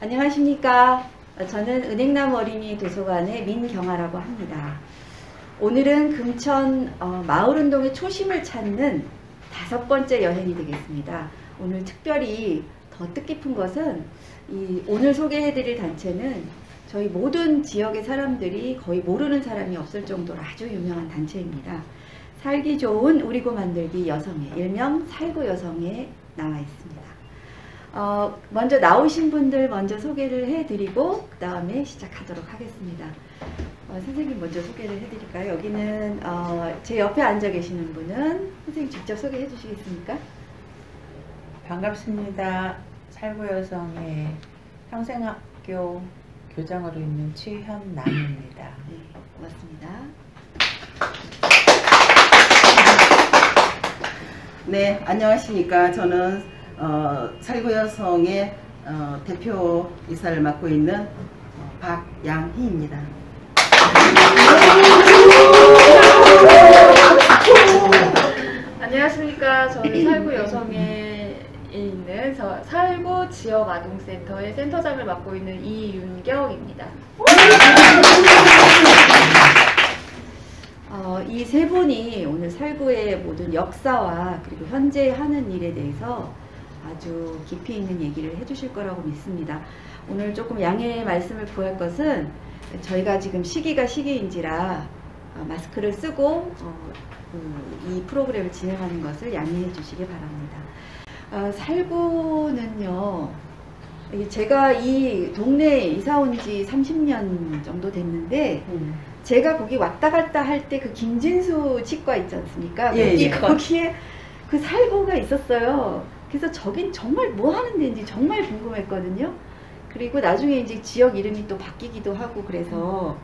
안녕하십니까. 저는 은행나무 어린이 도서관의 민경아라고 합니다. 오늘은 금천 마을운동의 초심을 찾는 5번째 여행이 되겠습니다. 오늘 특별히 더 뜻깊은 것은 오늘 소개해드릴 단체는 저희 모든 지역의 사람들이 거의 모르는 사람이 없을 정도로 아주 유명한 단체입니다. 살기 좋은 우리고 만들기 여성회, 일명 살구 여성회에 나와 있습니다. 먼저 나오신 분들 먼저 소개를 해드리고 그 다음에 시작하도록 하겠습니다. 선생님 먼저 소개를 해드릴까요? 여기는 제 옆에 앉아 계시는 분은 선생님 직접 소개해 주시겠습니까? 반갑습니다. 살구여성의 평생학교 교장으로 있는 최현남입니다. 네, 고맙습니다. 네, 안녕하십니까. 저는 살구여성의 대표 이사를 맡고 있는 박양희입니다. 안녕하십니까. 저는 살구여성에 있는 살구 지역아동센터의 센터장을 맡고 있는 이윤경입니다. 이 세 분이 오늘 살구의 모든 역사와 그리고 현재 하는 일에 대해서 아주 깊이 있는 얘기를 해주실 거라고 믿습니다. 오늘 조금 양해의 말씀을 구할 것은 저희가 지금 시기가 시기인지라 마스크를 쓰고 이 프로그램을 진행하는 것을 양해해 주시기 바랍니다. 살구는요, 제가 이 동네에 이사 온 지 30년 정도 됐는데 제가 거기 왔다 갔다 할 때 그 김진수 치과 있지 않습니까? 예. 거기에 그 살구가 있었어요. 그래서 저긴 정말 뭐 하는 데인지 정말 궁금했거든요. 그리고 나중에 이제 지역 이름이 또 바뀌기도 하고 그래서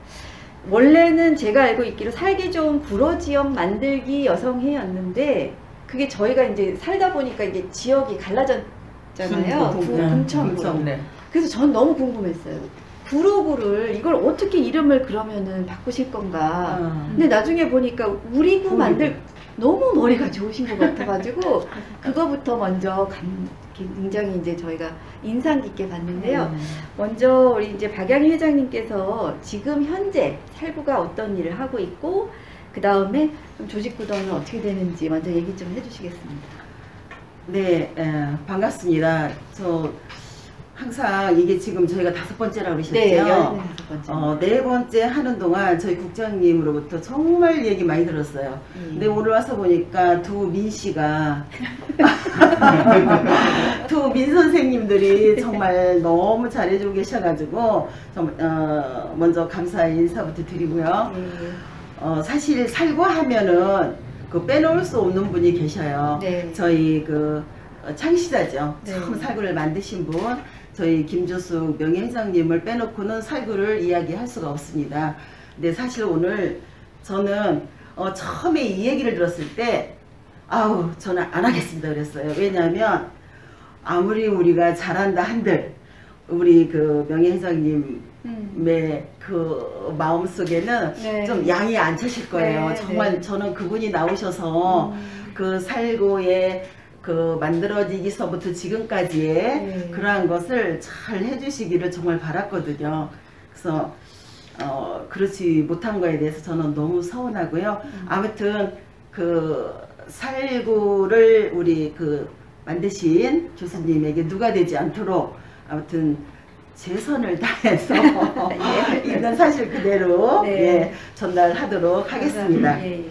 원래는 제가 알고 있기로 살기 좋은 구로 지역 만들기 여성회였는데 그게 저희가 이제 살다 보니까 이게 지역이 갈라졌잖아요. 금천구로. 네. 그래서 전 너무 궁금했어요. 구로구를 이걸 어떻게 이름을 그러면은 바꾸실 건가. 근데 나중에 보니까 우리구 만들 너무 머리가 좋으신 것 같아가지고 그거부터 먼저 굉장히 이제 저희가 인상 깊게 봤는데요. 먼저 우리 이제 박양희 회장님께서 지금 현재 살구가 어떤 일을 하고 있고 그 다음에 조직 구도는 어떻게 되는지 먼저 얘기 좀 해주시겠습니다. 네, 반갑습니다. 저 항상 이게 지금 저희가 5번째라고 그러셨죠? 네, 15번째. 4번째 하는 동안 저희 국장님으로부터 정말 얘기 많이 들었어요. 근데 오늘 와서 보니까 두 민씨가 두 민 선생님들이 정말 너무 잘해주고 계셔가지고 먼저 감사의 인사부터 드리고요. 사실 살구 하면은 그 빼놓을 수 없는 분이 계셔요. 네. 저희 그 창시자죠. 네. 처음 살구를 만드신 분, 저희 김조숙 명예회장님을 빼놓고는 살구를 이야기할 수가 없습니다. 근데 사실 오늘 저는 처음에 이 얘기를 들었을 때 아우 저는 안 하겠습니다 그랬어요. 왜냐하면 아무리 우리가 잘한다 한들 우리 그 명예회장님의 그 마음속에는 네. 좀 양이 안 차실 거예요. 네, 정말 네. 저는 그분이 나오셔서 그 살구의 그 만들어지기서부터 지금까지의 그러한 것을 잘 해주시기를 정말 바랐거든요. 그래서 그렇지 못한 거에 대해서 저는 너무 서운하고요. 아무튼 그 살구를 우리 그 만드신 교수님에게 누가 되지 않도록 아무튼 최선을 다해서 있는 사실 그대로 네. 전달하도록 하겠습니다. 예.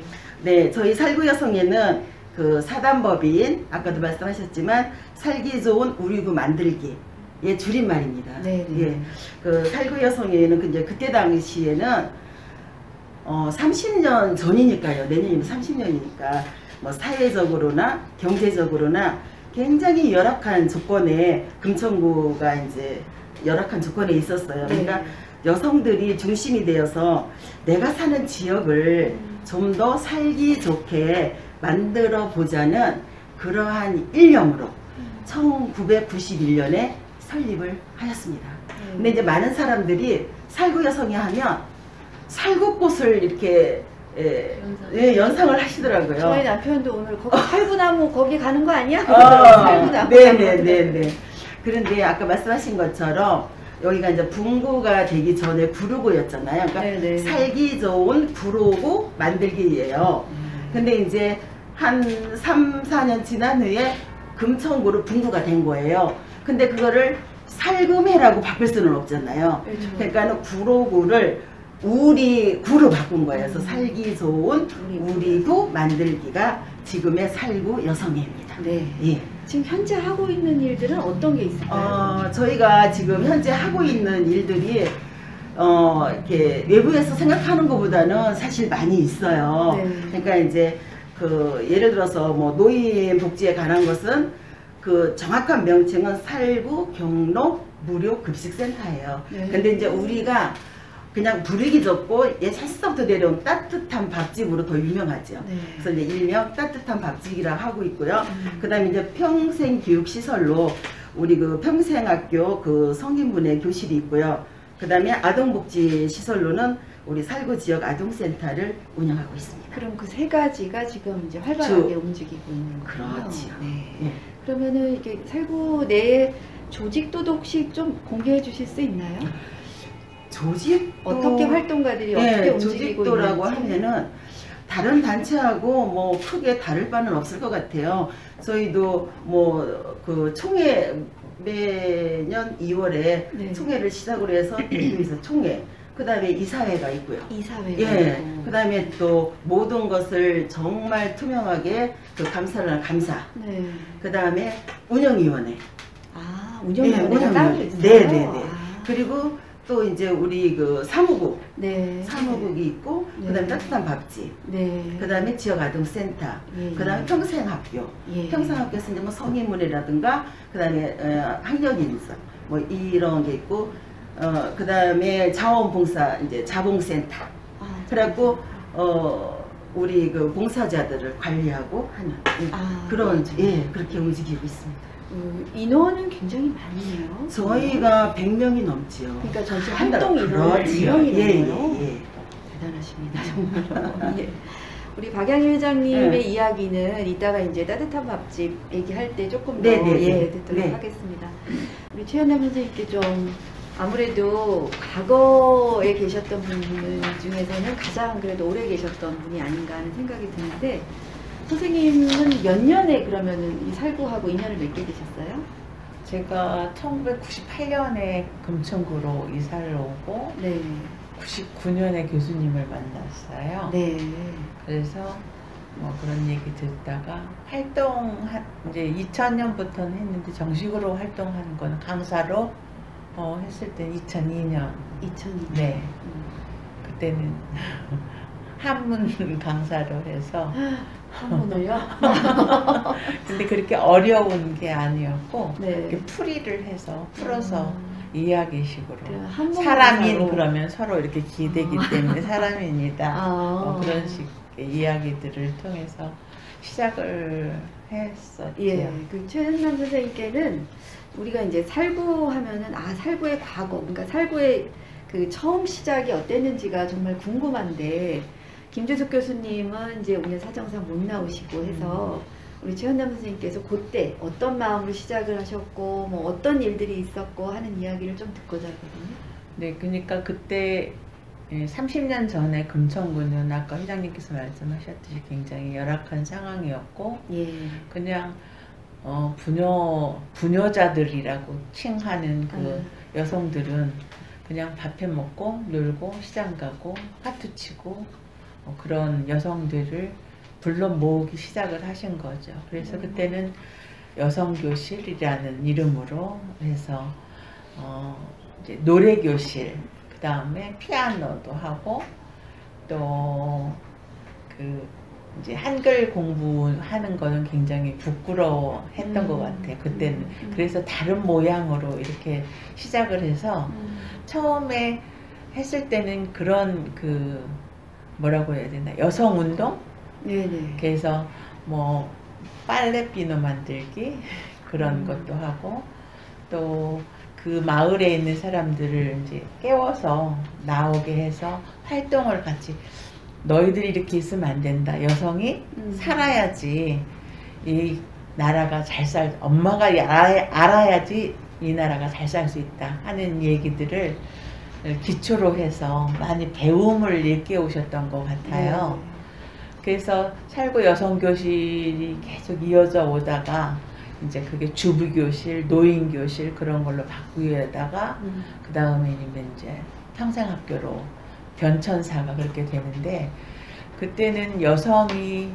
네, 저희 살구여성회는 그 사단법인 아까도 말씀하셨지만 살기 좋은 우리구 만들기의 줄임말입니다. 네. 예, 그 살구여성회는 이제 그때 당시에는 30년 전이니까요. 내년이면 30년이니까 뭐 사회적으로나 경제적으로나 굉장히 열악한 조건에 금천구가 이제 열악한 조건에 있었어요. 그러니까 여성들이 중심이 되어서 내가 사는 지역을 좀 더 살기 좋게 만들어 보자는 그러한 일념으로 1991년에 설립을 하였습니다. 근데 이제 많은 사람들이 살구여성회 하면 살구꽃을 이렇게 연상을 하시더라고요. 저희 남편도 오늘 거기 살구나무 거기 가는 거 아니야? 살구나무. 네네네네. 그런데 아까 말씀하신 것처럼 여기가 이제 분구가 되기 전에 구로구였잖아요. 그러니까 네네. 살기 좋은 구로구 만들기예요. 근데 이제 한 3, 4년 지난 후에 금천구로 분구가 된 거예요. 근데 그거를 살금해라고 바꿀 수는 없잖아요. 그렇죠. 그러니까 구로구를 우리구로 바꾼 거예요. 그래서 살기 좋은 우리구 만들기가 지금의 살구 여성회입니다. 네. 예. 지금 현재 하고 있는 일들은 어떤 게 있을까요? 저희가 지금 현재 하고 있는 일들이 이렇게 외부에서 생각하는 것보다는 사실 많이 있어요. 네. 그러니까 이제 그 예를 들어서 뭐 노인 복지에 관한 것은 그 정확한 명칭은 살구 경로 무료 급식센터예요. 네. 근데 이제 우리가 그냥 부르기 좋고 옛날부터 내려온 따뜻한 밥집으로 더 유명하죠. 네. 그래서 이제 일명 따뜻한 밥집이라고 하고 있고요. 그다음에 이제 평생교육시설로 우리 그 평생학교 그 성인분의 교실이 있고요. 그다음에 아동복지시설로는 우리 살구 지역 아동센터를 운영하고 있습니다. 그럼 그 세 가지가 지금 이제 활발하게 움직이고 있는 거예요. 그렇지요. 네. 예. 그러면은 이게 살구 내 조직도도 혹시 좀 공개해 주실 수 있나요? 조직도 어떻게 활동가들이 어떻게 움직이고 조직도라고 있는지. 하면은 다른 단체하고 뭐 크게 다를 바는 없을 것 같아요. 저희도 뭐 그 총회 매년 2월에 네. 총회를 시작으로 해서 대구에서 총회, 그 다음에 이사회가 있고요. 이사회가 예, 있고. 그 다음에 또 모든 것을 정말 투명하게 그 감사를 하는 감사, 네. 그 다음에 운영위원회, 아, 운영위원회가 네, 따로 운영위원회. 있어요? 네네네. 아, 그리고 또 이제 우리 그 사무국, 네. 사무국이 있고, 네. 그 다음에 따뜻한 밥집, 네. 그 다음에 지역아동센터, 예. 그 다음에 평생학교, 예. 평생학교에서 이제 뭐 성인문이라든가, 그 다음에 학력인사, 뭐 이런 게 있고, 그 다음에 자원봉사, 이제 자봉센터. 아, 그래갖고, 우리 그 봉사자들을 관리하고 하는, 예, 아, 그런, 그렇죠. 예, 그렇게 움직이고 있습니다. 인원은 굉장히 많네요. 저희가 100명이 넘지요. 그러니까 전체 한 달. 활동 인원이 그렇지요. 100명이 예, 넘어요. 예, 예. 대단하십니다, 정말로. 예. 우리 박양희 회장님의 네. 이야기는 이따가 이제 따뜻한 밥집 얘기할 때 조금 더 네, 네, 예, 네. 듣도록 네. 하겠습니다. 우리 최현남 선생님께 좀 아무래도 과거에 계셨던 분 중에서는 가장 그래도 오래 계셨던 분이 아닌가 하는 생각이 드는데 선생님은 몇 년에 그러면은 이 살구하고 인연을 맺게 되셨어요? 제가 1998년에 금천구로 이사를 오고 네. 99년에 교수님을 만났어요. 네. 그래서 뭐 그런 얘기 듣다가 이제 2000년부터는 했는데 정식으로 활동하는 건 강사로 했을 때 2002년. 2002년. 네. 그때는 한문 강사로 해서 한문을요? 근데 그렇게 어려운 게 아니었고 네. 이렇게 풀이를 해서 풀어서 이야기식으로 한문 사람인 강사로. 그러면 서로 이렇게 기대기 때문에 사람입니다. 아. 그런 식의 이야기들을 통해서 시작을 했었죠. 예, 그 최현남 선생님께는 우리가 이제 살구 하면은 살구의 과거, 그러니까 살구의 그 처음 시작이 어땠는지가 정말 궁금한데 김재숙 교수님은 이제 오늘 사정상 못 나오시고 해서 우리 최현남 선생님께서 그때 어떤 마음으로 시작을 하셨고 뭐 어떤 일들이 있었고 하는 이야기를 좀 듣고자 하거든요. 네, 그러니까 그때 30년 전에 금천구는 아까 회장님께서 말씀하셨듯이 굉장히 열악한 상황이었고 예, 그냥 부녀자들이라고 칭하는 그 여성들은 그냥 밥해 먹고 놀고 시장 가고 파투 치고 그런 여성들을 불러 모으기 시작을 하신 거죠. 그래서 그때는 여성교실이라는 이름으로 해서 이제 노래교실, 그 다음에 피아노도 하고 또 그 이제 한글 공부하는 거는 굉장히 부끄러워했던 것 같아요. 그때는. 그래서 다른 모양으로 이렇게 시작을 해서 처음에 했을 때는 그런 그 뭐라고 해야 되나 여성운동? 네네. 그래서 뭐 빨래 비누 만들기 그런 것도 하고 또 그 마을에 있는 사람들을 이제 깨워서 나오게 해서 활동을 같이 너희들이 이렇게 있으면 안 된다. 여성이 살아야지 이 나라가 잘 엄마가 알아야지 이 나라가 잘 살 수 있다 하는 얘기들을 기초로 해서 많이 배움을 일깨우셨던 것 같아요. 그래서 살구 여성교실이 계속 이어져 오다가 이제 그게 주부교실, 노인교실 그런 걸로 바꾸다가 그 다음에 이제 평생학교로 변천사가 그렇게 되는데, 그때는 여성이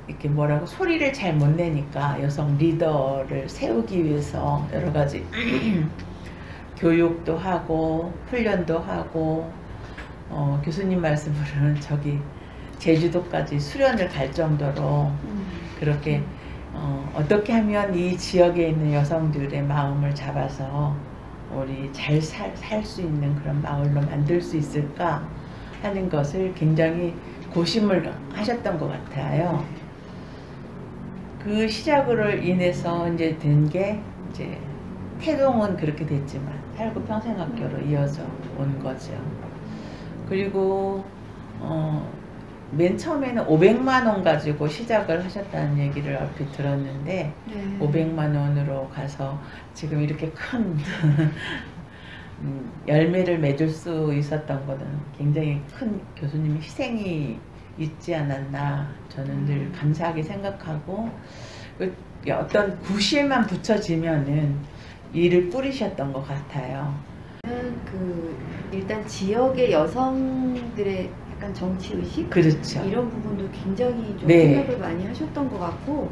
이렇게 뭐라고 소리를 잘 못 내니까 여성 리더를 세우기 위해서 여러 가지 교육도 하고 훈련도 하고 교수님 말씀으로는 저기 제주도까지 수련을 갈 정도로 그렇게 어떻게 하면 이 지역에 있는 여성들의 마음을 잡아서 우리 잘 살 수 있는 그런 마을로 만들 수 있을까 하는 것을 굉장히 고심을 하셨던 것 같아요. 그 시작으로 인해서 이제 된 게 이제 태동은 그렇게 됐지만 살구 평생학교로 이어져 온 거죠. 그리고 맨 처음에는 500만 원 가지고 시작을 하셨다는 얘기를 얼핏 들었는데 500만 원으로 가서 지금 이렇게 큰 열매를 맺을 수 있었던 것은 굉장히 큰 교수님의 희생이 있지 않았나 저는 늘 감사하게 생각하고, 어떤 구실만 붙여지면은 일을 뿌리셨던 것 같아요. 일단 지역의 여성들의 약간 정치의식? 그렇죠. 이런 부분도 굉장히 좀 네. 생각을 많이 하셨던 것 같고,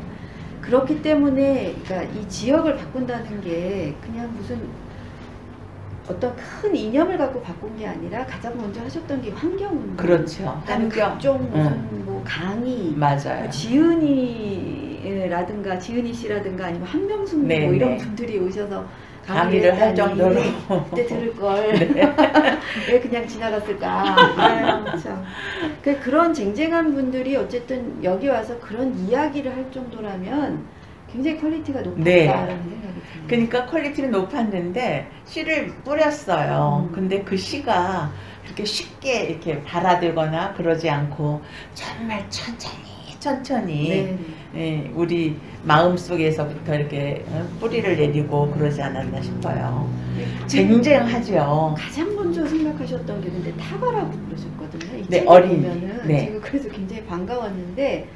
그렇기 때문에 그러니까 이 지역을 바꾼다는 게 그냥 무슨 어떤 큰 이념을 갖고 바꾼 게 아니라 가장 먼저 하셨던 게 환경운동. 그렇죠. 환경. 각종 무슨 뭐 강의, 맞아요. 뭐 지은이라든가 지은이 씨라든가 아니면 한명숙 네, 뭐 이런 네. 분들이 오셔서 강의를 할 했다니. 정도로 그때 들을 걸. 왜 그냥 지나갔을까. 아유, 참. 그런 쟁쟁한 분들이 어쨌든 여기 와서 그런 이야기를 할 정도라면 굉장히 퀄리티가 높았다라는 네. 생각이 듭니다. 그러니까 퀄리티는 높았는데 씨를 뿌렸어요. 근데 그 씨가 그렇게 쉽게 이렇게 발아들거나 그러지 않고 정말 천천히 네. 예, 우리 마음 속에서부터 이렇게 뿌리를 내리고 그러지 않았나 싶어요. 쟁쟁하죠. 가장 먼저 생각하셨던 게 근데 타가라고 그러셨거든요. 이 네, 책에 어린이. 보면은 네. 제가 그래서 굉장히 반가웠는데,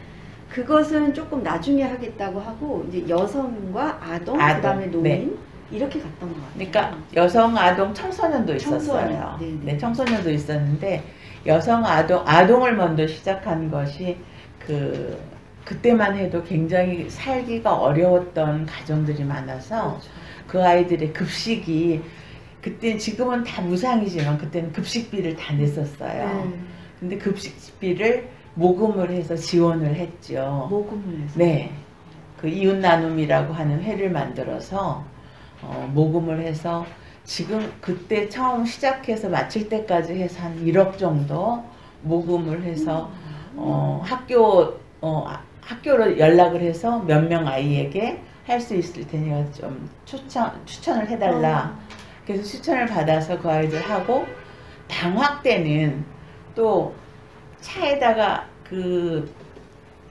그것은 조금 나중에 하겠다고 하고 이제 여성과 아동, 그다음에 노인 네. 이렇게 갔던 것 같아요. 그러니까 여성, 아동, 청소년도 있었어요. 청소년. 네네. 네, 청소년도 있었는데 여성, 아동을 먼저 시작한 것이 그때만 해도 굉장히 살기가 어려웠던 가정들이 많아서 그렇죠. 그 아이들의 급식이 그때 지금은 다 무상이지만 그때는 급식비를 다 냈었어요. 근데 급식비를 모금을 해서 지원을 했죠. 모금을 해서. 네, 그 이웃 나눔이라고 하는 회를 만들어서 모금을 해서 지금 그때 처음 시작해서 마칠 때까지 해서 한 1억 정도 모금을 해서 학교로 연락을 해서 몇 명 아이에게 할 수 있을 테니까 좀 추천을 해달라. 그래서 추천을 받아서 그 아이들 하고, 방학 때는 또 차에다가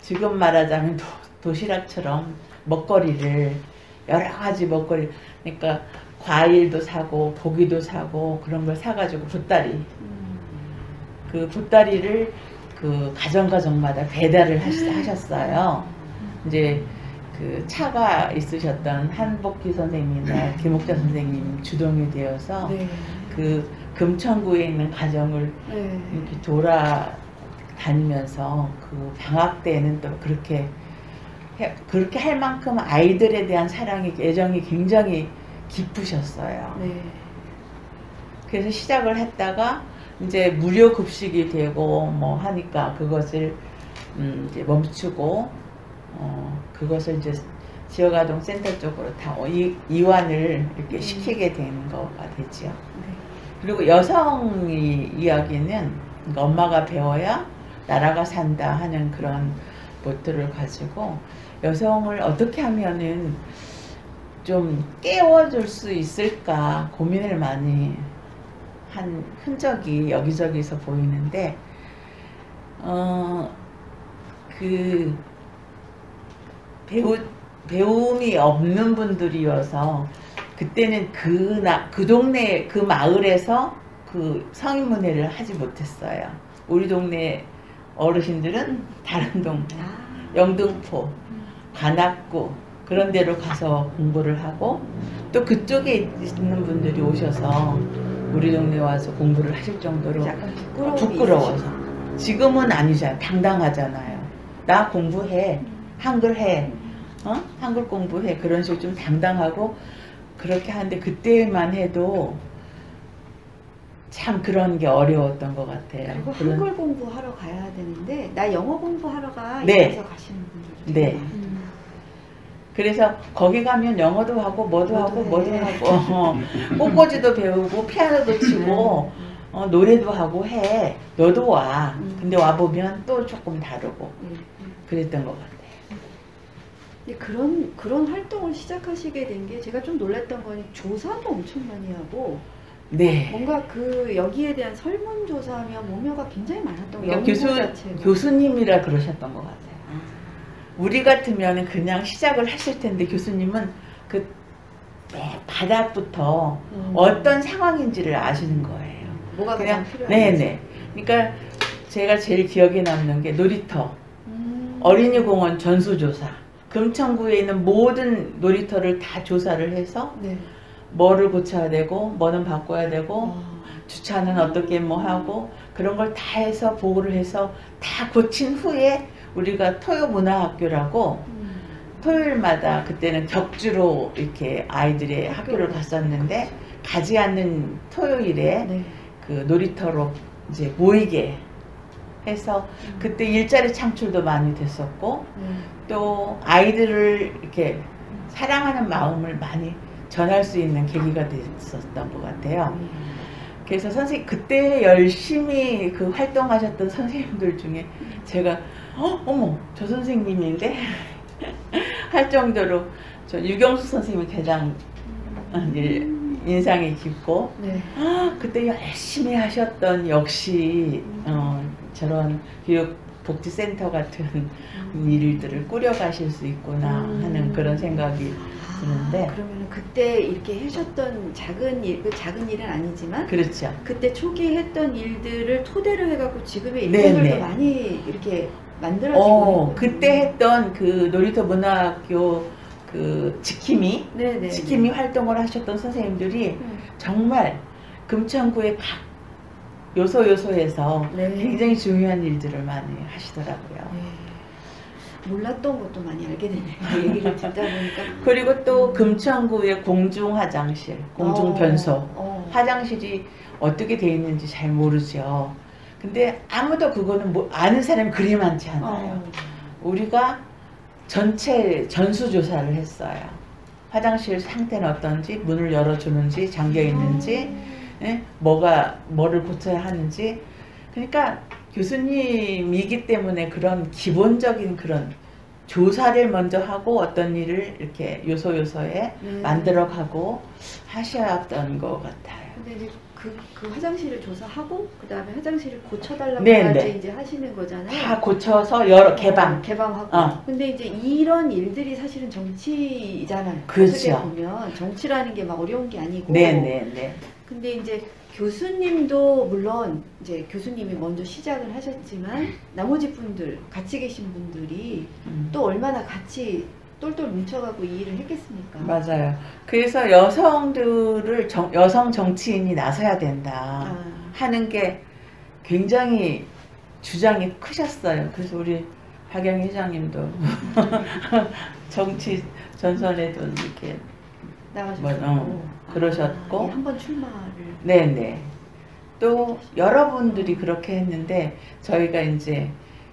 지금 말하자면 도시락처럼 먹거리를 여러 가지 먹거리, 그러니까 과일도 사고 고기도 사고 그런 걸 사가지고 보따리, 그 보따리를 그 가정마다 배달을 하셨어요. 이제 그 차가 있으셨던 한복희 선생님이나 김옥자 선생님 주동이 되어서 네. 그 금천구에 있는 가정을 네. 이렇게 돌아다니면서 그 방학 때는 또 그렇게 할 만큼 아이들에 대한 사랑이, 애정이 굉장히 깊으셨어요. 네. 그래서 시작을 했다가 이제 무료 급식이 되고 뭐 하니까 그것을 이제 멈추고 그것을 이제 지역아동 센터 쪽으로 다 이완을 이렇게 시키게 된 거가 되죠. 네. 그리고 여성 이야기는 그러니까 엄마가 배워야 나라가 산다 하는 그런 모토를 가지고 여성을 어떻게 하면은 좀 깨워줄 수 있을까 고민을 많이 한 흔적이 여기저기서 보이는데, 그 배움이 없는 분들이어서 그때는 그 동네 그 마을에서 그 성인문예를 하지 못했어요. 우리 동네 어르신들은 다른 동네 아. 영등포, 관악구 그런 데로 가서 공부를 하고 또 그쪽에 있는 분들이 오셔서 우리 동네 와서 공부를 하실 정도로 약간 부끄러워서. 지금은 아니잖아요. 당당하잖아요. 나 공부해. 한글 해. 한글 공부해. 그런 식으로 좀 당당하고 그렇게 하는데 그때만 해도 참 그런 게 어려웠던 것 같아요. 그리고 그런- 한글 공부하러 가야 되는데 나 영어 공부하러 가 네. 이래서 가시는 분들 되게 네. 많아요. 그래서 거기 가면 영어도 하고 뭐도 하고 뭐도 해. 하고 꽃꽂이도 배우고 피아노도 치고 노래도 하고 해. 너도 와. 근데 와보면 또 조금 다르고 네. 그랬던 것 같아요. 근데 그런 활동을 시작하시게 된 게 제가 좀 놀랐던 거는 조사도 엄청 많이 하고 네. 뭔가 그 여기에 대한 설문조사며 모녀가 굉장히 많았던 거예요. 그러니까 교수님이라 그러셨던 것 같아요. 우리 같으면 그냥 시작을 하실 텐데 교수님은 그 바닥부터 어떤 상황인지를 아시는 거예요. 뭐가 그냥 가장 필요한지. 네네. 그러니까 제가 제일 기억에 남는 게 놀이터, 어린이공원 전수조사, 금천구에 있는 모든 놀이터를 다 조사를 해서 네. 뭐를 고쳐야 되고 뭐는 바꿔야 되고 아. 주차는 어떻게 뭐 하고 그런 걸 다 해서 보고를 해서 다 고친 후에 우리가 토요문화학교라고 토요일마다 그때는 격주로 이렇게 아이들의 학교를 갔었는데 가지 않는 토요일에 네. 그 놀이터로 이제 모이게 해서 그때 일자리 창출도 많이 됐었고 네. 또 아이들을 이렇게 사랑하는 마음을 많이 전할 수 있는 계기가 됐었던 것 같아요. 그래서 그때 열심히 그 활동하셨던 선생님들 중에 제가 어머 저 선생님인데 할 정도로 저 유경수 선생님이 가장 인상이 깊고 네. 그때 열심히 하셨던 역시 저런 교육복지센터 같은 일들을 꾸려가실 수 있구나 하는 그런 생각이 드는데 그러면 그때 이렇게 하셨던 작은 일, 그 작은 일은 아니지만 그렇죠. 그때 초기에 했던 일들을 토대로 해갖고 지금의 네, 일들도 네. 많이 이렇게 만들어지고 그때 했던 그 놀이터 문화학교 그 네네. 지킴이 활동을 하셨던 선생님들이 정말 금천구의 각 요소에서 네. 굉장히 중요한 일들을 많이 하시더라고요. 네. 몰랐던 것도 많이 알게 되네요. 얘기를 듣다 보니까. 그리고 또 금천구의 공중 화장실, 공중 변소, 화장실이 어떻게 돼 있는지 잘 모르죠. 근데 아무도 그거는 아는 사람이 그리 많지 않아요. 우리가 전체 전수조사를 했어요. 화장실 상태는 어떤지, 문을 열어주는지, 잠겨 있는지, 뭐를 고쳐야 하는지. 그러니까 교수님이기 때문에 그런 기본적인 그런 조사를 먼저 하고 어떤 일을 이렇게 요소에 만들어가고 하셨던 것 같아요. 근데 이제 그 화장실을 조사하고 그 다음에 화장실을 고쳐달라고 네. 이제 하시는 거잖아요. 다 고쳐서 여러 개방하고. 근데 이제 이런 일들이 사실은 정치잖아요. 그렇죠. 어떻게 보면 정치라는 게 막 어려운 게 아니고. 네네네. 근데 이제 교수님도 물론 이제 교수님이 먼저 시작을 하셨지만 나머지 분들 같이 계신 분들이 또 얼마나 같이 똘똘 뭉쳐가고 이 일을 했겠습니까? 맞아요. 그래서 여성들을 여성 정치인이 나서야 된다 하는 게 굉장히 주장이 크셨어요. 그래서 우리 박영 회장님도 정치 전선에도 이렇게 나가셨고 그러셨고 한번 출마를 네네. 또 여러분들이 그렇게 했는데 저희가 이제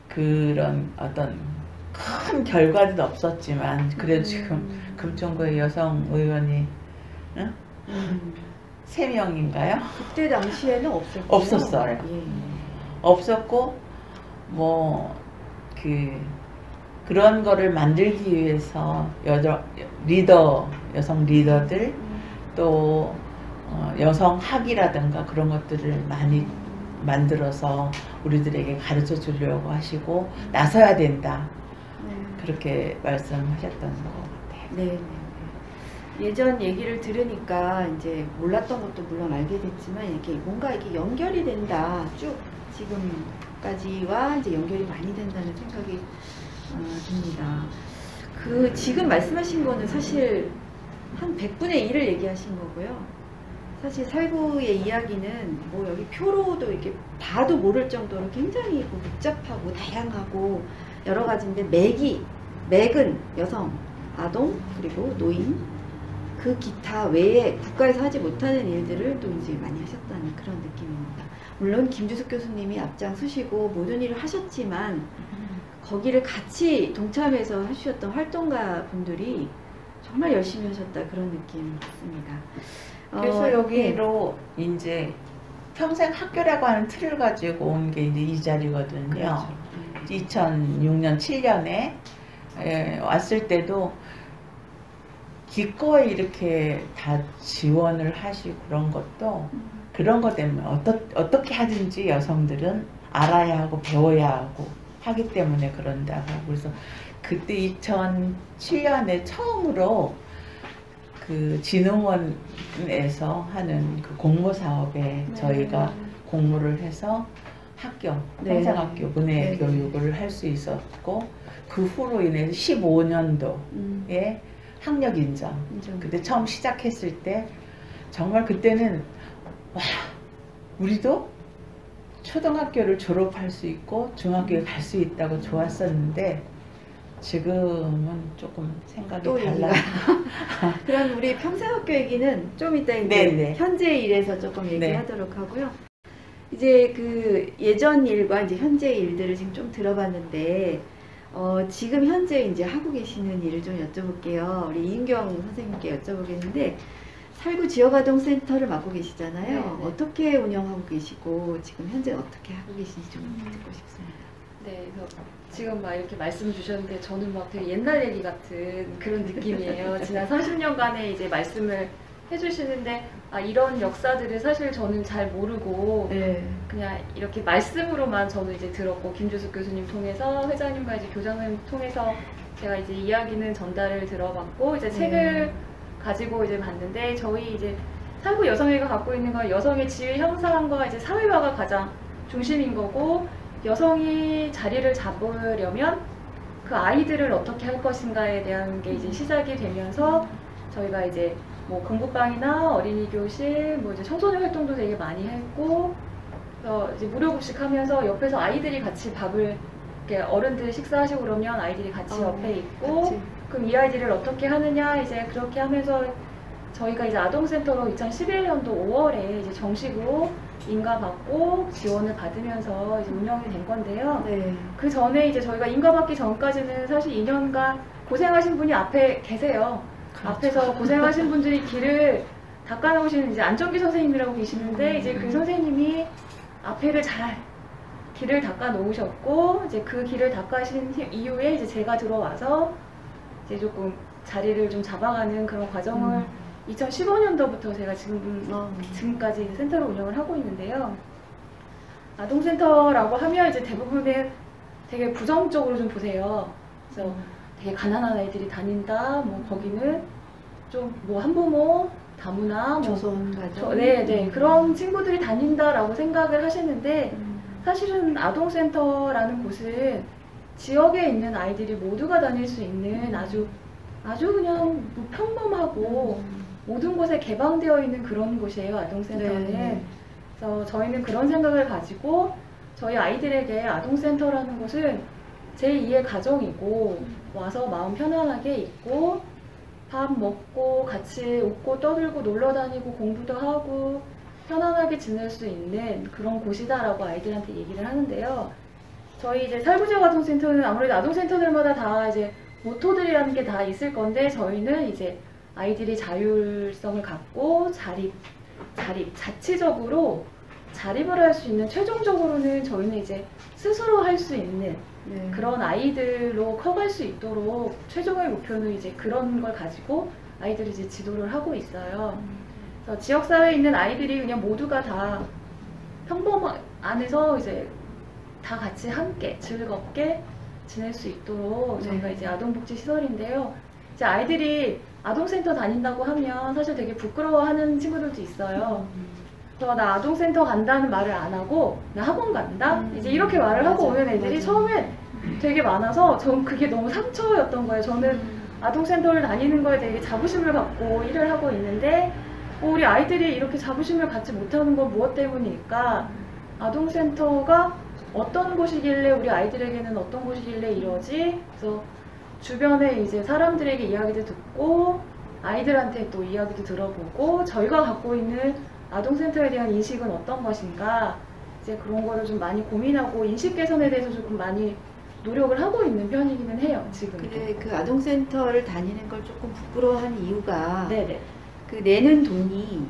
그런 어떤 큰 결과는 없었지만 그래도 지금 금천구의 여성 의원이 3명인가요? 그때 당시에는 없었고요. 없었어요. 예. 없었고 그런 거를 만들기 위해서 여성 리더들 또 여성 학이라든가 그런 것들을 많이 만들어서 우리들에게 가르쳐 주려고 하시고 나서야 된다. 그렇게 말씀하셨던 것 같아요. 네, 네, 네. 예전 얘기를 들으니까 이제 몰랐던 것도 물론 알게 됐지만 이렇게 뭔가 이렇게 연결이 된다. 쭉 지금까지와 이제 연결이 많이 된다는 생각이 듭니다. 그 지금 말씀하신 거는 사실 한 100분의 1을 얘기하신 거고요. 사실 살구의 이야기는 뭐 여기 표로도 이렇게 봐도 모를 정도로 굉장히 복잡하고 다양하고 여러 가지인데 맥은 여성, 아동, 그리고 노인, 그 기타 외에 국가에서 하지 못하는 일들을 또 이제 많이 하셨다는 그런 느낌입니다. 물론 김주숙 교수님이 앞장서시고 모든 일을 하셨지만 거기를 같이 동참해서 해주셨던 활동가 분들이 정말 열심히 하셨다 그런 느낌 같습니다. 그래서 여기로 이제 평생 학교라고 하는 틀을 가지고 온 게 이제 이 자리거든요. 그렇죠. 2006년, 7년에 왔을 때도 기꺼이 이렇게 다 지원을 하시고 그런 것도 그런 것 때문에 어떻게 하든지 여성들은 알아야 하고 배워야 하고 하기 때문에 그런다고. 그래서 그때 2007년에 처음으로 그 진흥원에서 하는 그 공모 사업에 저희가 공모를 해서 학교, 네. 평생학교 문예 네. 교육을 할 수 있었고, 그 후로 인해서 15년도에 학력 인정. 그때 처음 시작했을 때 정말 그때는 와, 우리도 초등학교를 졸업할 수 있고 중학교에 갈 수 있다고 좋았었는데 지금은 조금 생각이 또 달라요. 그럼 우리 평생학교 얘기는 좀 이따 이제 네네. 현재 일에서 조금 네. 얘기하도록 하고요. 이제 그 예전 일과 이제 현재 일들을 지금 좀 들어봤는데 지금 현재 이제 하고 계시는 일을 좀 여쭤볼게요. 우리 이은경 선생님께 여쭤보겠는데 살구 지역아동센터를 맡고 계시잖아요. 네네. 어떻게 운영하고 계시고 지금 현재 어떻게 하고 계신지 좀 듣고 싶습니다. 네, 그래서 지금 막 이렇게 말씀 주셨는데 저는 막 되게 옛날 얘기 같은 그런 느낌이에요. 지난 30년간의 이제 말씀을 해주시는데 이런 역사들을 사실 저는 잘 모르고 네. 그냥 이렇게 말씀으로만 저는 이제 들었고 김주숙 교수님 통해서 회장님과 이제 교장님 통해서 제가 이제 이야기는 전달을 들어봤고 이제 책을 가지고 이제 봤는데 저희 이제 살구 여성회가 갖고 있는 건 여성의 지위 향상과 이제 사회화가 가장 중심인 거고 여성이 자리를 잡으려면 그 아이들을 어떻게 할 것인가에 대한 게 이제 시작이 되면서 저희가 이제 뭐 공부방이나 어린이 교실, 뭐 이제 청소년 활동도 되게 많이 했고, 이제 무료급식하면서 옆에서 아이들이 같이 밥을 이렇게 어른들 식사하시고 그러면 아이들이 같이 옆에 있고, 같이. 그럼 이 아이들을 어떻게 하느냐 이제 그렇게 하면서 저희가 이제 아동센터로 2011년도 5월에 이제 정식으로 인가받고 지원을 받으면서 이제 운영이 된 건데요. 네. 그 전에 이제 저희가 인가받기 전까지는 사실 2년간 고생하신 분이 앞에 계세요. 앞에서 고생하신 분들이 길을 닦아놓으시는 이제 안정기 선생님이라고 계시는데 이제 그 선생님이 앞에를 잘 길을 닦아 놓으셨고 이제 그 길을 닦아신 이후에 이제 제가 들어와서 이제 조금 자리를 좀 잡아가는 그런 과정을 2015년도부터 제가 지금까지 이제 센터를 운영을 하고 있는데요. 아동센터라고 하면 이제 대부분은 되게 부정적으로 좀 보세요. 그래서 되게 가난한 아이들이 다닌다. 뭐 거기는 좀 뭐 한부모, 다문화, 뭐 조선 가정. 네, 그런 친구들이 다닌다라고 생각을 하시는데 사실은 아동센터라는 곳은 지역에 있는 아이들이 모두가 다닐 수 있는 아주 그냥 뭐 평범하고 모든 곳에 개방되어 있는 그런 곳이에요. 아동센터는. 네. 그래서 저희는 그런 생각을 가지고 저희 아이들에게 아동센터라는 곳은 제2의 가정이고 와서 마음 편안하게 있고 밥 먹고 같이 웃고 떠들고 놀러 다니고 공부도 하고 편안하게 지낼 수 있는 그런 곳이다라고 아이들한테 얘기를 하는데요. 저희 이제 살구지역 아동센터는 아무래도 아동센터들마다 다 이제 모토들이라는 게 다 있을 건데 저희는 이제 아이들이 자율성을 갖고 자치적으로 자립을 할 수 있는 최종적으로는 저희는 이제 스스로 할 수 있는 네. 그런 아이들로 커갈 수 있도록 최종의 목표는 이제 그런 걸 가지고 아이들이 이제 지도를 하고 있어요. 그래서 지역사회에 있는 아이들이 그냥 모두가 다 평범 안에서 이제 다 같이 함께 즐겁게 지낼 수 있도록 저희가 이제 아동복지 시설인데요. 이제 아이들이 아동센터 다닌다고 하면 사실 되게 부끄러워하는 친구들도 있어요. 그래서 나 아동센터 간다는 말을 안 하고 나 학원 간다? 이제 이렇게 말을 하고 오는 애들이 처음엔 되게 많아서 전 그게 너무 상처였던 거예요. 저는 아동센터를 다니는 거에 되게 자부심을 갖고 일을 하고 있는데 우리 아이들이 이렇게 자부심을 갖지 못하는 건 무엇 때문일까? 아동센터가 어떤 곳이길래 우리 아이들에게는 어떤 곳이길래 이러지? 그래서 주변에 이제 사람들에게 이야기도 듣고 아이들한테 또 이야기도 들어보고 저희가 갖고 있는 아동센터에 대한 인식은 어떤 것인가 이제 그런 거를 좀 많이 고민하고 인식 개선에 대해서 조금 많이 노력을 하고 있는 편이기는 해요, 지금. 근데 그 아동센터를 다니는 걸 조금 부끄러워하는 이유가 네네. 그 내는 돈이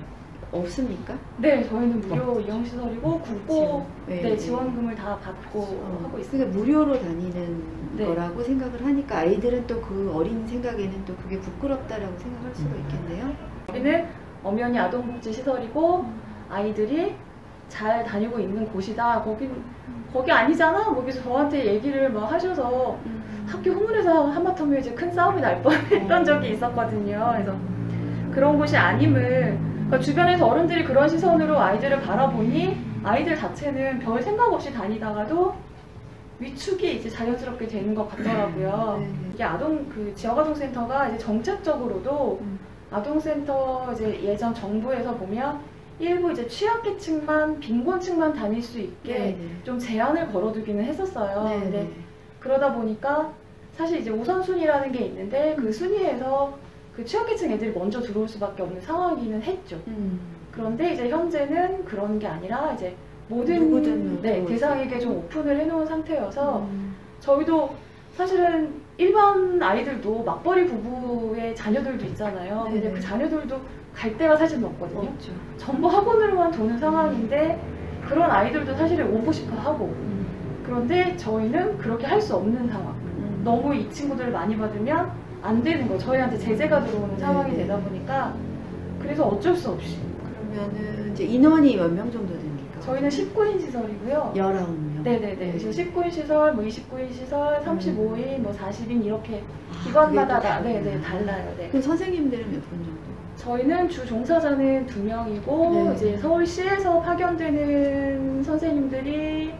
없습니까? 네, 저희는 무료 이용시설이고 국고 네. 지원금을 다 받고 하고 있습니다. 그러니까 무료로 다니는 네. 거라고 생각을 하니까 아이들은 또 그 어린 생각에는 또 그게 부끄럽다라고 생각할 수가 있겠네요. 여기는 엄연히 아동복지시설이고 아이들이 잘 다니고 있는 곳이다. 거기 아니잖아? 뭐 그래서 저한테 얘기를 막 하셔서 학교 후문에서 한바탕에 이제 큰 싸움이 날 뻔했던 적이 있었거든요. 그래서 그런 곳이 아님을 그러니까 주변에서 어른들이 그런 시선으로 아이들을 바라보니 아이들 자체는 별 생각 없이 다니다가도 위축이 이제 자연스럽게 되는 것 같더라고요. 이게 지역아동센터가 이제 정책적으로도 아동센터 이제 예전 정부에서 보면 일부 이제 취약계층만 빈곤층만 다닐 수 있게 좀 제한을 걸어두기는 했었어요. 근데 그러다 보니까 사실 이제 우선순위라는 게 있는데 그 순위에서 그 취약계층 애들이 먼저 들어올 수밖에 없는 상황이기는 했죠. 그런데 이제 현재는 그런 게 아니라 이제 모든 대상에게 좀 오픈을 해놓은 상태여서 저희도 사실은 일반 아이들도 맞벌이 부부의 자녀들도 있잖아요. 근데 그 자녀들도 갈 데가 사실 없거든요. 전부 학원으로만 도는 상황인데 그런 아이들도 사실은 오고 싶어 하고 그런데 저희는 그렇게 할 수 없는 상황. 너무 이 친구들을 많이 받으면 안 되는 거. 저희한테 제재가 들어오는 상황이 되다 보니까 그래서 어쩔 수 없이. 그러면은 이제 인원이 몇 명 정도 됩니까? 저희는 19인 시설이고요. 19명. 네네네. 그래서 19인 시설, 뭐 29인 시설, 35인, 뭐 40인 이렇게 기관마다 달라요. 네. 그럼 선생님들은 몇 분 정도? 저희는 주 종사자는 2명이고 이제 서울시에서 파견되는 선생님들이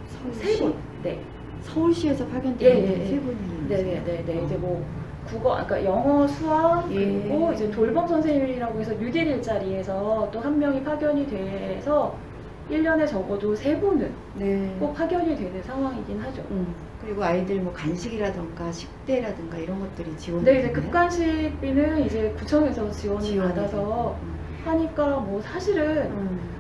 서울시? 3분. 네. 서울시에서 파견되는 세 분이. 네네네. 이제 뭐 국어, 그러니까 영어, 수학 그리고 이제 돌봄 선생님이라고 해서 뉴딜 일자리에서 또 한 명이 파견이 돼서 1년에 적어도 3분은 꼭 파견이 되는 상황이긴 하죠. 그리고 아이들 뭐 간식이라던가 식대라든가 이런 것들이 지원이 네, 이제 급간식비는 이제 구청에서 지원을 받아서 하니까 뭐 사실은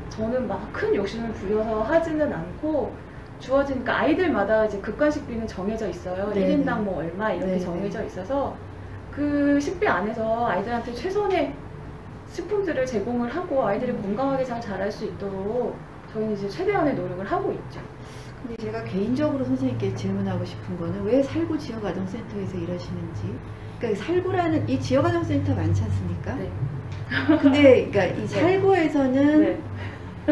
저는 막 큰 욕심을 부려서 하지는 않고 주어지니까 아이들마다 이제 급간식비는 정해져 있어요. 1인당 뭐 얼마 이렇게 정해져 있어서 그 식비 안에서 아이들한테 최선의 식품들을 제공을 하고 아이들이 건강하게 잘 자랄 수 있도록 저희는 이제 최대한의 노력을 하고 있죠. 근데 제가 개인적으로 선생님께 질문하고 싶은 거는 왜 살구 지역아동센터에서 일하시는지. 그러니까 살구라는 이 지역아동센터 많지 않습니까? 네. 근데 그러니까 이 살구에서는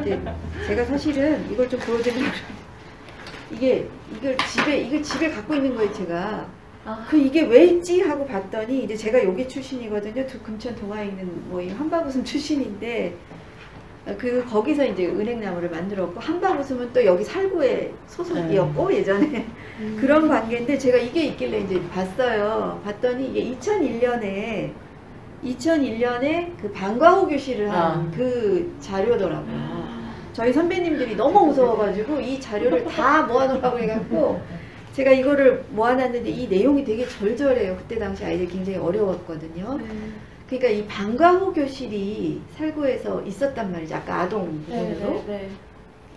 이제 제가 사실은 이걸 좀 보여드리려고 이걸 집에 갖고 있는 거예요, 제가. 이게 왜 있지 하고 봤더니 이제 제가 여기 출신이거든요. 금천 동아에 있는 뭐 이 한바구음 출신인데 거기서 이제 은행나무를 만들었고 한바구음은 또 여기 살구의 소속이었고 예전에 그런 관계인데 제가 이게 있길래 이제 봤어요. 봤더니 이게 2001년에 그 방과후 교실을 한 그 자료더라고요. 저희 선배님들이 너무 무서워가지고 이 자료를 다 모아놓으라고 해갖고 제가 이거를 모아놨는데 이 내용이 되게 절절해요. 그때 당시 아이들 굉장히 어려웠거든요. 그러니까 이 방과후 교실이 살구에서 있었단 말이죠. 아까 아동 부분으로.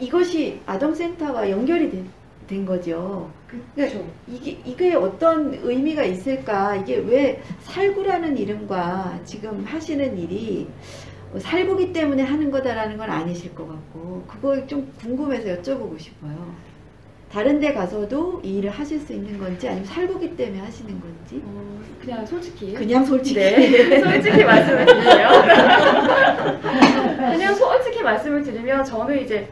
이것이 아동센터와 연결이 된 거죠. 그러니까 이게 어떤 의미가 있을까? 이게 왜 살구라는 이름과 지금 하시는 일이 살구기 때문에 하는 거다라는 건 아니실 것 같고 그거 좀 궁금해서 여쭤보고 싶어요. 다른 데 가서도 이 일을 하실 수 있는 건지 아니면 살구기 때문에 하시는 건지 그냥 솔직히 솔직히 말씀을 드리면 그냥 솔직히 말씀을 드리면 저는 이제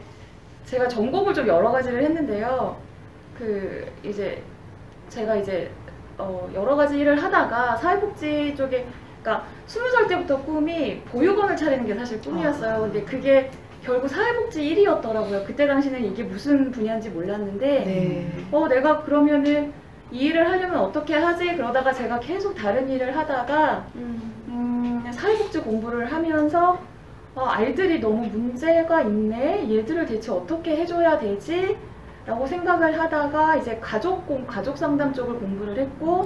제가 전공을 좀 여러 가지를 했는데요. 제가 이제 여러 가지 일을 하다가 사회복지 쪽에, 그러니까 20살 때부터 꿈이 보육원을 차리는 게 사실 꿈이었어요. 근데 그게 결국 사회복지 1위였더라고요. 그때 당시는 이게 무슨 분야인지 몰랐는데 네. 내가 그러면은 이 일을 하려면 어떻게 하지? 그러다가 제가 계속 다른 일을 하다가 사회복지 공부를 하면서 아이들이 너무 문제가 있네. 얘들을 대체 어떻게 해줘야 되지? 라고 생각을 하다가 이제 가족 상담 쪽을 공부를 했고,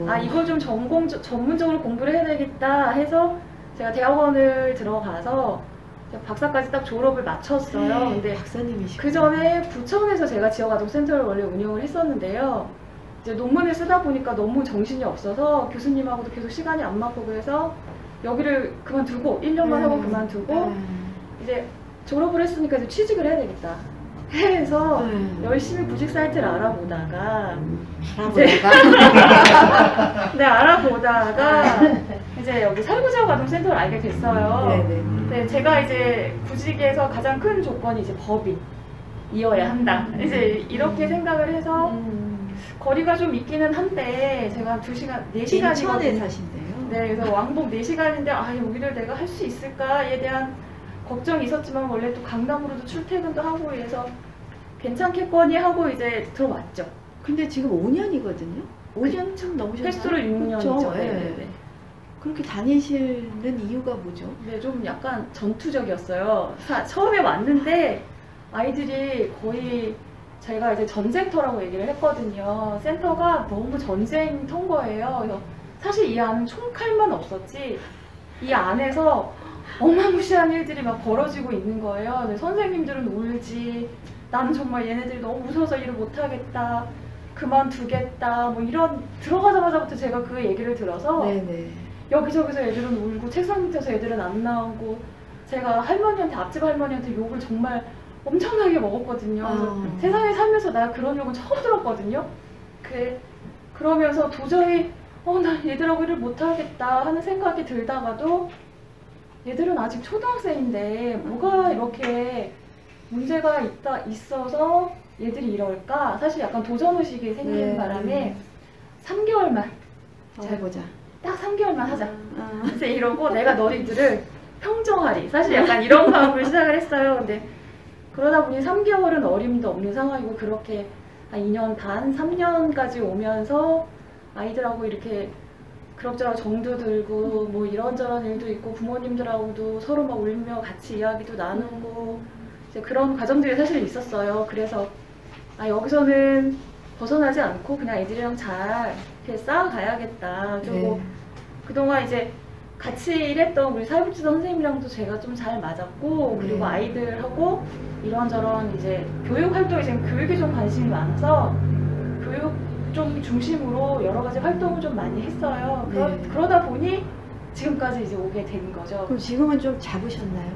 아이고. 이걸 좀 전문적으로 공부를 해야 되겠다 해서 제가 대학원을 들어가서 박사까지 딱 졸업을 마쳤어요. 근데 박사님이시고. 그 전에 부천에서 제가 지역아동센터를 원래 운영을 했었는데요. 이제 논문을 쓰다 보니까 너무 정신이 없어서 교수님하고도 계속 시간이 안 맞고 그래서 여기를 그만두고 1년만 하고 그만두고 이제 졸업을 했으니까 이제 취직을 해야 되겠다 해서 열심히 구직 사이트를 알아보다가 이제 여기 살구지역아동센터를 알게 됐어요. 네네. 네, 제가 이제 구직에서 가장 큰 조건이 이제 법이 이어야 한다. 이제 이렇게 생각을 해서 거리가 좀 있기는 한데 제가 2시간, 4시간이거든요. 인천에 사신대요. 네, 그래서 왕복 4시간인데 여기를 내가 할 수 있을까에 대한 걱정이 있었지만 원래 또 강남으로도 출퇴근도 하고 이래서 괜찮겠거니 하고 이제 들어왔죠. 근데 지금 5년이거든요. 5년 좀 넘으셨나요? 횟수로 6년이죠. 그쵸? 네, 네. 네, 네. 그렇게 다니시는 이유가 뭐죠? 네, 좀 약간 전투적이었어요. 처음에 왔는데 아이들이 거의 제가 이제 전쟁터라고 얘기를 했거든요. 센터가 너무 전쟁터인 거예요. 그래서 사실 이 안은 총칼만 없었지 이 안에서 어마무시한 일들이 막 벌어지고 있는 거예요. 근데 선생님들은 울지, 나는 정말 얘네들이 너무 무서워서 일을 못하겠다, 그만두겠다, 뭐 이런, 들어가자마자부터 제가 그 얘기를 들어서 네네. 여기저기서 애들은 울고 책상 밑에서 애들은 안 나오고, 제가 할머니한테, 앞집 할머니한테 욕을 정말 엄청나게 먹었거든요. 그래서 세상에 살면서 나 그런 욕은 처음 들었거든요. 그러면서 도저히 나 얘들하고 일을 못하겠다 하는 생각이 들다가도 얘들은 아직 초등학생인데 뭐가 이렇게 문제가 있어서 얘들이 이럴까? 사실 약간 도전의식이 생기는 바람에 3개월만 잘 보자. 딱 3개월만 하자. 이제 이러고 내가 너희들을 평정하리. 사실 약간 이런 마음으로 시작을 했어요. 근데 그러다 보니 3개월은 어림도 없는 상황이고 그렇게 2년 반, 3년까지 오면서 아이들하고 이렇게 그럭저럭 정도 들고 뭐 이런저런 일도 있고 부모님들하고도 서로 막 울며 같이 이야기도 나누고 이제 그런 과정들이 사실 있었어요. 그래서 여기서는 벗어나지 않고 그냥 애들이랑 잘 이렇게 쌓아가야겠다. 그리고 그동안 이제 같이 일했던 우리 사회복지사 선생님이랑도 제가 좀 잘 맞았고 그리고 아이들하고 이런저런 이제 교육 활동에 지금 교육에 좀 관심이 많아서 교육 좀 중심으로 여러 가지 활동을 좀 많이 했어요. 그러다 보니 지금까지 이제 오게 된 거죠. 그럼 지금은 좀 잡으셨나요?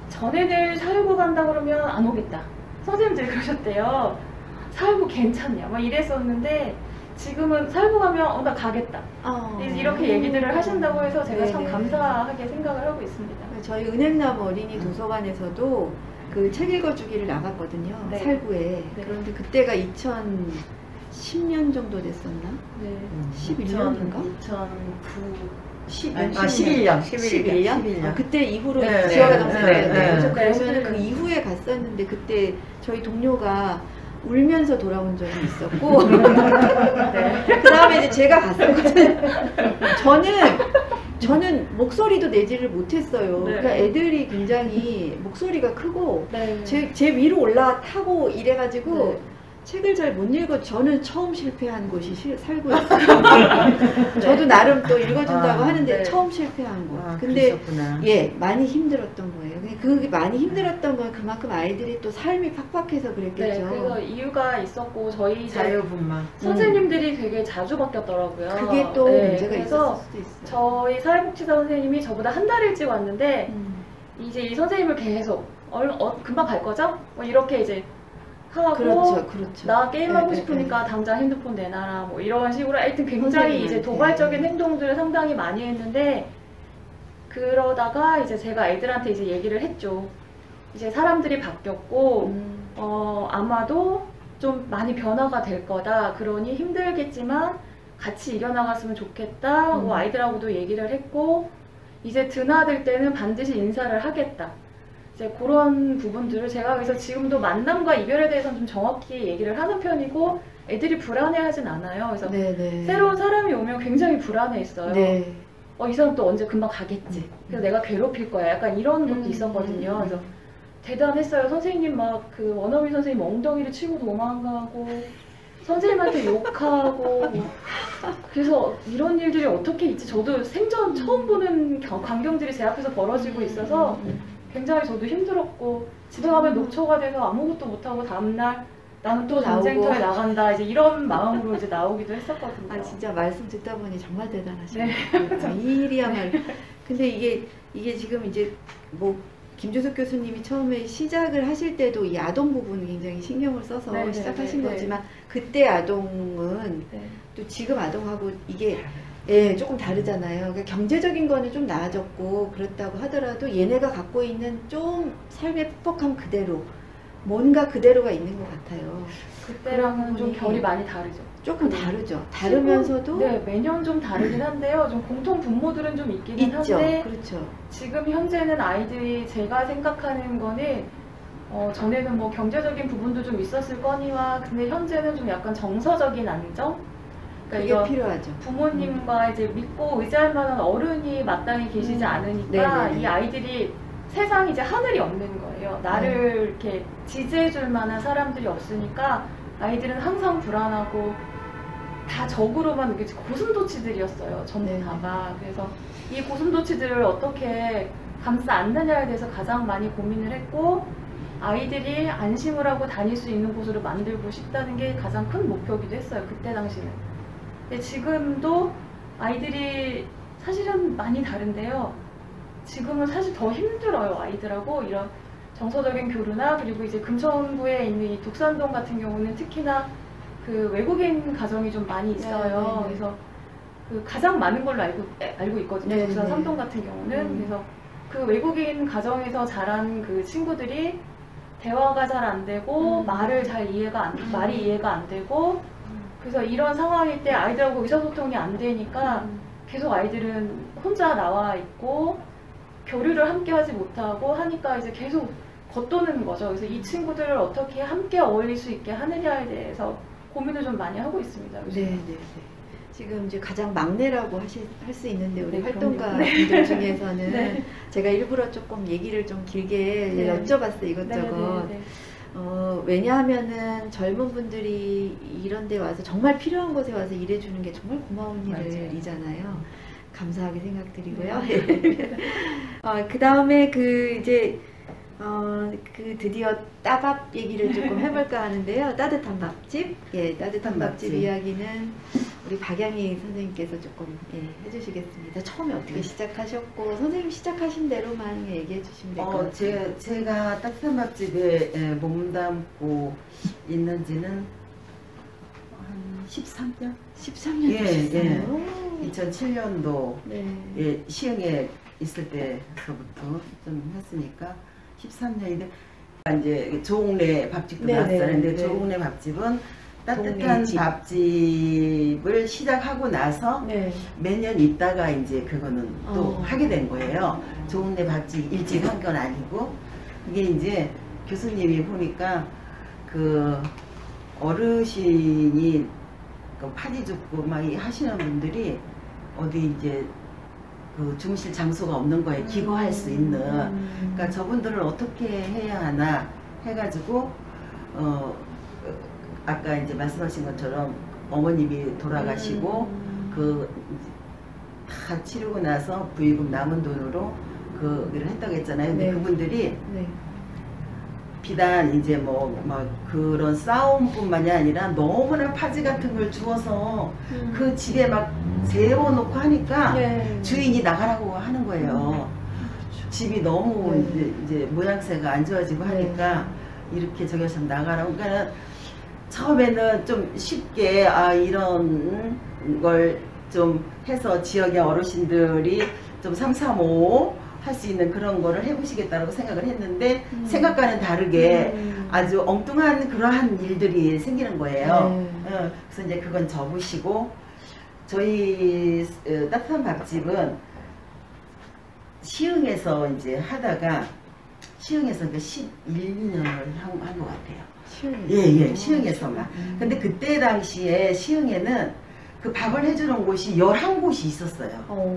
전에는 사회부 간다 그러면 안 오겠다. 선생님들이 그러셨대요. 사회부 괜찮냐? 막 이랬었는데 지금은 사회부 가면 나 가겠다. 이렇게 얘기들을 하신다고 해서 제가 참 감사하게 생각을 하고 있습니다. 저희 은행나무 어린이 도서관에서도 그 책 읽어주기를 나갔거든요. 살구에. 그런데 그때가 2010년 정도 됐었나? 11년인가? 11년? 그때 이후로 지역아동센터였는데 그러면 그 이후에 갔었는데 그때 저희 동료가 울면서 돌아온 적이 있었고 그 다음에 이제 제가 갔었거든요. 저는 목소리도 내지를 못했어요. 그러니까 애들이 굉장히 목소리가 크고 제 위로 올라타고 이래가지고 책을 잘 못 읽어. 저는 처음 실패한 곳이 살구였어요. 저도 나름 또 읽어준다고 하는데 처음 실패한 곳. 근데 그러셨구나. 많이 힘들었던 거예요. 그 많이 힘들었던 건 그만큼 아이들이 또 삶이 팍팍해서 그랬겠죠. 그래서 이유가 있었고 저희 자유분만 선생님들이 되게 자주 바뀌었더라고요. 그게 또 문제가 있었을 그래서 수도 있어요. 저희 사회복지사 선생님이 저보다 한 달 일찍 왔는데 이제 이 선생님을 계속 금방 갈 거죠? 뭐 이렇게 이제 하고 그렇죠. 나 게임하고 싶으니까 당장 핸드폰 내놔라 뭐 이런 식으로 하여튼 굉장히 이제 도발적인 행동들을 상당히 많이 했는데 그러다가 이제 제가 애들한테 이제 얘기를 했죠. 이제 사람들이 바뀌었고 아마도 좀 많이 변화가 될 거다. 그러니 힘들겠지만 같이 이겨나갔으면 좋겠다 하고 아이들하고도 얘기를 했고 이제 드나들 때는 반드시 인사를 하겠다. 이제 그런 부분들을 제가 그래서 지금도 만남과 이별에 대해서는 좀 정확히 얘기를 하는 편이고 애들이 불안해하진 않아요. 그래서 네네. 새로운 사람이 오면 굉장히 불안해했어요. 네. 이 사람 또 언제 금방 가겠지. 그래서 내가 괴롭힐 거야. 약간 이런 것도 있었거든요. 그래서 대단했어요. 선생님 막 그 원어민 선생님 엉덩이를 치고 도망가고 선생님한테 욕하고 그래서 이런 일들이 어떻게 있지? 저도 생전 처음 보는 광경들이 제 앞에서 벌어지고 있어서 굉장히 저도 힘들었고 집에 가면 녹초가 돼서 아무것도 못하고 다음날 나는 또 전쟁터에 나간다 이제 이런 마음으로 이제 나오기도 했었거든요. 아 진짜 말씀 듣다 보니 정말 대단하시네요. 네. 이 일이야말로. 근데 이게 지금 이제 뭐 김주숙 교수님이 처음에 시작을 하실 때도 이 아동 부분 굉장히 신경을 써서 네, 시작하신 네, 네. 거지만 그때 아동은 네. 또 지금 아동하고 이게 예, 조금 다르잖아요. 그러니까 경제적인 거는 좀 나아졌고 그렇다고 하더라도 얘네가 갖고 있는 좀 삶의 퍽퍽함 그대로 뭔가 그대로가 있는 것 같아요. 그때랑은 좀 부분이 결이 많이 다르죠. 조금 다르죠. 다르면서도 네, 매년 좀 다르긴 한데요. 좀 공통 분모들은 좀 있기는 있죠. 한데 그렇죠. 지금 현재는 아이들이 제가 생각하는 거는 전에는 뭐 경제적인 부분도 좀 있었을 거니와 근데 현재는 좀 약간 정서적인 안정? 그게 이거 필요하죠. 부모님과 이제 믿고 의지할 만한 어른이 마땅히 계시지 않으니까 네네네. 이 아이들이 세상에 이제 하늘이 없는 거예요. 나를 이렇게 지지해줄 만한 사람들이 없으니까 아이들은 항상 불안하고 다 적으로만 이렇게 고슴도치들이었어요. 전부 네. 다가. 그래서 이 고슴도치들을 어떻게 감싸 안느냐에 대해서 가장 많이 고민을 했고 아이들이 안심을 하고 다닐 수 있는 곳으로 만들고 싶다는 게 가장 큰 목표이기도 했어요. 그때 당시는. 근데 지금도 아이들이 사실은 많이 다른데요. 지금은 사실 더 힘들어요. 아이들하고 이런 정서적인 교류나 그리고 이제 금천구에 있는 이 독산동 같은 경우는 특히나 그 외국인 가정이 좀 많이 있어요. 네. 그래서 그 가장 많은 걸로 알고 있거든요. 네, 독산 네. 삼동 같은 경우는. 그래서 그 외국인 가정에서 자란 그 친구들이 대화가 잘 안 되고 말이 이해가 안 되고 그래서 이런 상황일 때 아이들하고 의사소통이 안 되니까 계속 아이들은 혼자 나와 있고 교류를 함께 하지 못하고 하니까 이제 계속 겉도는 거죠. 그래서 이 친구들을 어떻게 함께 어울릴 수 있게 하느냐에 대해서 고민을 좀 많이 하고 있습니다. 네, 네, 네. 지금 이제 가장 막내라고 할 수 있는데 우리 네, 활동가분들 중에서는 네. 제가 일부러 조금 얘기를 좀 길게 네. 여쭤봤어요. 이것저것. 네. 왜냐하면은 젊은 분들이 이런 데 와서 정말 필요한 곳에 와서 일해주는 게 정말 고마운 일이잖아요. 감사하게 생각드리고요. 그 다음에 그 드디어 따밥 얘기를 조금 해볼까 하는데요. 따뜻한 밥집. 예, 따뜻한 밥집 이야기는 우리 박양희 선생님께서 조금 해주시겠습니다. 처음에 어떻게 시작하셨고 선생님 시작하신 대로만 얘기해 주시면 될 것 같아요. 제가 따뜻한 밥집에 몸담고 있는지는 한 13년? 13년 예, 되셨어요? 2007년도 네. 시흥에 있을 때서부터 좀 했으니까 13년인데 이제 조옥래 밥집도 네, 나왔어요. 네, 근데 네. 조옥래 밥집은 따뜻한 동네집. 밥집을 시작하고 나서 네. 몇 년 있다가 이제 그거는 또 하게 된 거예요. 조옥래 밥집 일찍 한 건 아니고 이게 이제 교수님이 보니까 그 어르신이 그 파지 줍고 막 하시는 분들이 어디 이제 그 주무실 장소가 없는 거에 기거할 수 있는 그러니까 저분들을 어떻게 해야 하나 해가지고 아까 이제 말씀하신 것처럼 어머님이 돌아가시고 그 다 치르고 나서 부의금 남은 돈으로 그 일을 했다고 했잖아요. 근데 네. 그분들이 네. 비단 이제 뭐 막 그런 싸움뿐만이 아니라 너무나 파지 같은 걸 주워서 그 집에 막 세워놓고 하니까 네. 주인이 나가라고 하는 거예요. 집이 너무 네. 이제 모양새가 안 좋아지고 하니까 이렇게 저기 좀 나가라고. 그러니까 처음에는 좀 쉽게 이런 걸 좀 해서 지역의 어르신들이 좀 335 할 수 있는 그런 거를 해보시겠다고 생각을 했는데 생각과는 다르게 아주 엉뚱한 그러한 일들이 생기는 거예요. 그래서 이제 그건 접으시고 저희 따뜻한 밥집은 시흥에서 이제 하다가 시흥에서 11년을 한 것 같아요. 예, 시흥에서만. 근데 그때 당시에 시흥에는 그 밥을 해주는 곳이 11곳이 있었어요.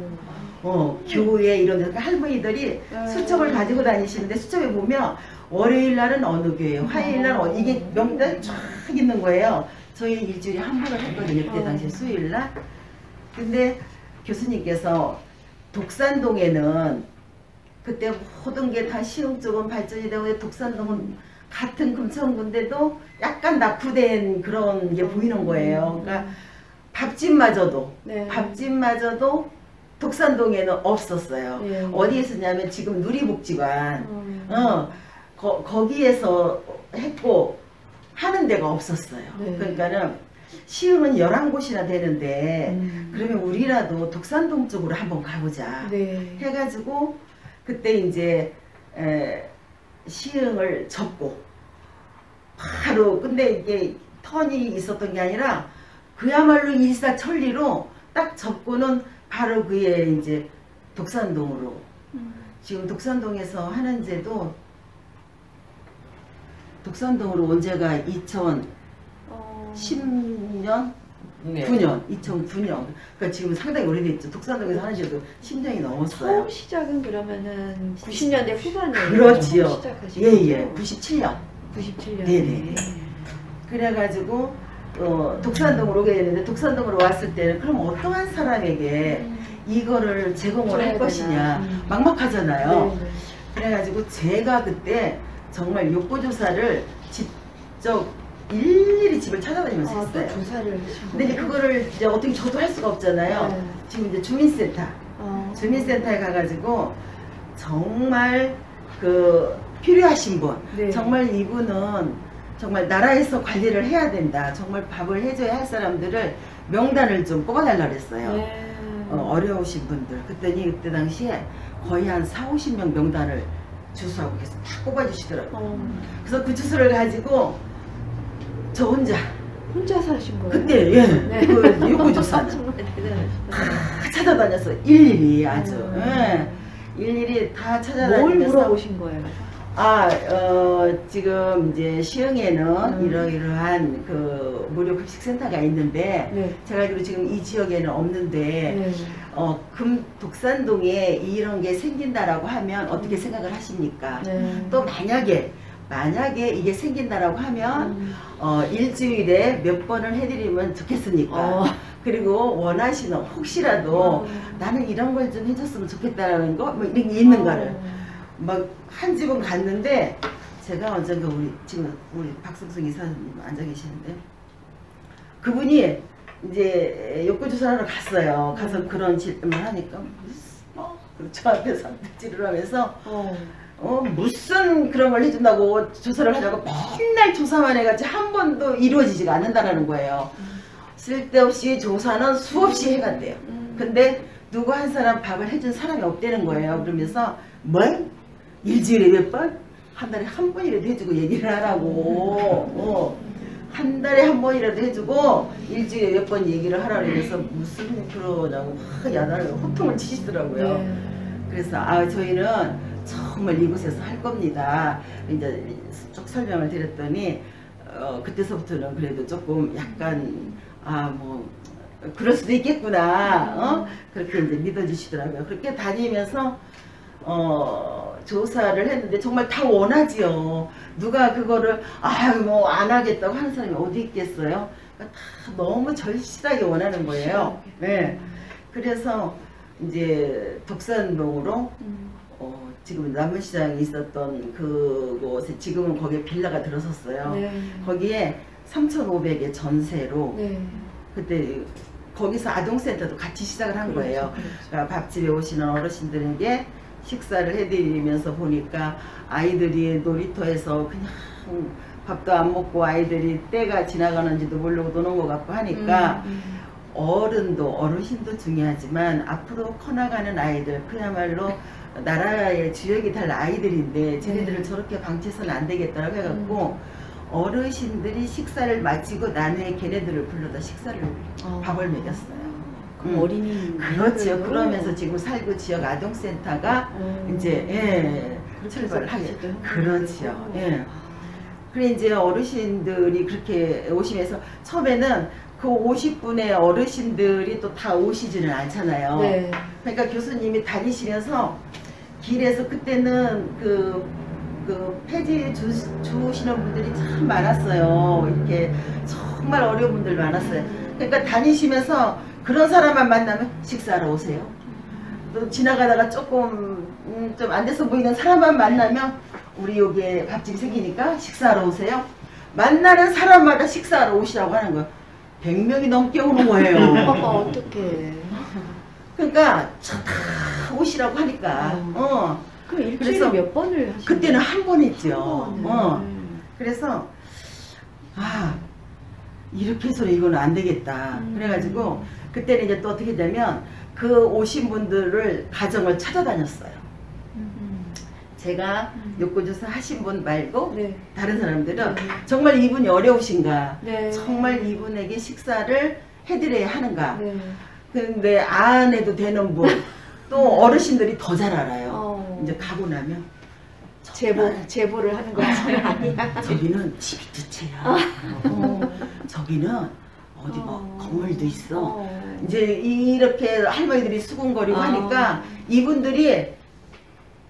교회 이런 데서 할머니들이 수첩을 가지고 다니시는데 수첩에 보면 월요일 날은 어느 교회, 화요일 날 이게 명단이 쫙 있는 거예요. 저희 일주일에 한 번을 했거든요. 그때 당시 수요일 날. 근데 교수님께서 독산동에는 그때 모든 게 다 시흥 쪽은 발전이 되고 독산동은 같은 금천군데도 약간 낙후된 그런 게 보이는 거예요. 그러니까 밥집마저도 밥집마저도 독산동에는 없었어요. 어디에 있었냐면 지금 누리복지관 거기에서 했고 하는 데가 없었어요. 그러니까는 시흥은 11곳이나 되는데 그러면 우리라도 독산동 쪽으로 한번 가보자 해가지고 그때 이제 시흥을 접고 바로 근데 이게 턴이 있었던 게 아니라 그야말로 일사천리로 딱 접고는 바로 그에 이제 독산동으로 지금 독산동에서 하는데도 독산동으로 온 지가 2010년 2009년. 그러니까 지금 상당히 오래됐죠. 독산동에서 하는 지도 10년이 넘었어요. 처음 시작은 그러면은 90년대 후반에 그렇지요. 시작하신 예, 거죠? 97년. 97년. 네네. 그래가지고 독산동으로 오게 됐는데 독산동으로 왔을 때는 그럼 어떠한 사람에게 이거를 제공을 할 것이냐 막막하잖아요. 그래가지고 제가 그때 정말 욕구조사를 직접 일일이 집을 찾아다니면서 했어요. 또 조사를 하신 근데 이제 그거를 이제 어떻게 저도 할 수가 없잖아요. 지금 이제 주민센터에 가가지고 정말 그 필요하신 분, 정말 이분은 정말 나라에서 관리를 해야 된다. 정말 밥을 해줘야 할 사람들을 명단을 좀 뽑아달라 그랬어요. 어려우신 분들. 그랬더니 그때 당시에 거의 한 40~50명 명단을 주소하고 계속 다 뽑아주시더라고요. 그래서 그 주소를 가지고 저 혼자 사신 거예요? 그때 그 욕구조사는 정말 대단하시다. 다 찾아다녔어. 일일이 아주 일일이 다 찾아다니면서 뭘 물어보신 거예요? 지금 이제 시흥에는 이러이러한 그 무료 급식센터가 있는데 제가 알기로 지금 이 지역에는 없는데 독산동에 이런 게 생긴다라고 하면 어떻게 생각을 하십니까? 또 만약에 이게 생긴다라고 하면 일주일에 몇 번을 해드리면 좋겠습니까? 그리고 원하시는 혹시라도 나는 이런 걸 좀 해줬으면 좋겠다라는 거 뭐 이런 게 있는 거를 막 한 집은 갔는데 제가 언젠가 우리 박성숙 이사님 앉아 계시는데 그분이 이제 욕구조사하러 갔어요. 가서 그런 질문을 하니까 저 앞에서 득질을 하면서 무슨 그런 걸 해준다고 조사를 하자고 맨날 조사만 해가지고 한 번도 이루어지지가 않는다는 거예요. 쓸데없이 조사는 수없이 해간대요. 근데 누구 한 사람 밥을 해준 사람이 없다는 거예요. 그러면서 일주일에 몇 번? 한 달에 한 번이라도 해주고 얘기를 하라고 한 달에 한 번이라도 해주고 일주일에 몇 번 얘기를 하라고 그래서 무슨 그러냐고 야단을 호통을 치시더라고요. 그래서 저희는 정말 이곳에서 할 겁니다. 이제 쭉 설명을 드렸더니 그때서부터는 그래도 조금 약간 뭐 그럴 수도 있겠구나 그렇게 이제 믿어주시더라고요. 그렇게 다니면서 조사를 했는데 정말 다 원하지요. 누가 그거를 뭐 안 하겠다고 하는 사람이 어디 있겠어요? 그러니까 다 너무 절실하게 원하는 거예요. 네. 그래서 이제 독산동으로 지금 남문시장에 있었던 그곳에 지금은 거기에 빌라가 들어섰어요. 거기에 3,500의 전세로 그때 거기서 아동센터도 같이 시작을 한 거예요. 그러니까 밥집에 오시는 어르신들에게 식사를 해드리면서 보니까 아이들이 놀이터에서 그냥 밥도 안 먹고 아이들이 때가 지나가는지도 모르고 노는 것 같고 하니까 어르신도 중요하지만 앞으로 커나가는 아이들 그야말로 나라의 주역이 될 아이들인데 쟤네들을 저렇게 방치해서는 안 되겠다고 해갖고 어르신들이 식사를 마치고 난 후에 걔네들을 불러다 식사를 밥을 먹였어요. 어린이 그렇죠. 그러면서 지금 살구 지역 아동센터가 이제 출발을 하게. 그렇죠. 예. 그래 이제 어르신들이 그렇게 오시면서 처음에는 그 50분의 어르신들이 또 다 오시지는 않잖아요. 네. 그러니까 교수님이 다니시면서 길에서 그때는 그 폐지 주시는 분들이 참 많았어요. 이렇게 정말 어려운 분들 많았어요. 그러니까 다니시면서 그런 사람만 만나면 식사하러 오세요. 또 지나가다가 조금 좀 안 돼서 보이는 사람만 만나면 우리 여기에 밥집이 생기니까 식사하러 오세요. 만나는 사람마다 식사하러 오시라고 하는 거예요. 100명이 넘게 오는 거예요. 어떡해. 그러니까 다 오시라고 하니까. 그럼 일주일에 그래서 몇 번을 하시나요? 그때는 한 번 했죠. 한 번을. 그래서 이렇게 해서는 이거는 안 되겠다. 그래가지고 그때는 이제 또 어떻게 되면 그 오신 분들을 가정을 찾아다녔어요. 제가 욕구조사 하신 분 말고 네. 다른 사람들은 네. 정말 이분이 어려우신가, 네. 정말 이분에게 식사를 해드려야 하는가. 네. 근데 안 해도 되는 분, 또 어르신들이 더 잘 알아요. 이제 가고 나면 제보를 하는 거지. 아니야. 저기는 집이 두 채야. 저기는 어디 뭐 건물도 있어. 이제 이렇게 할머니들이 수군거리고 하니까 이분들이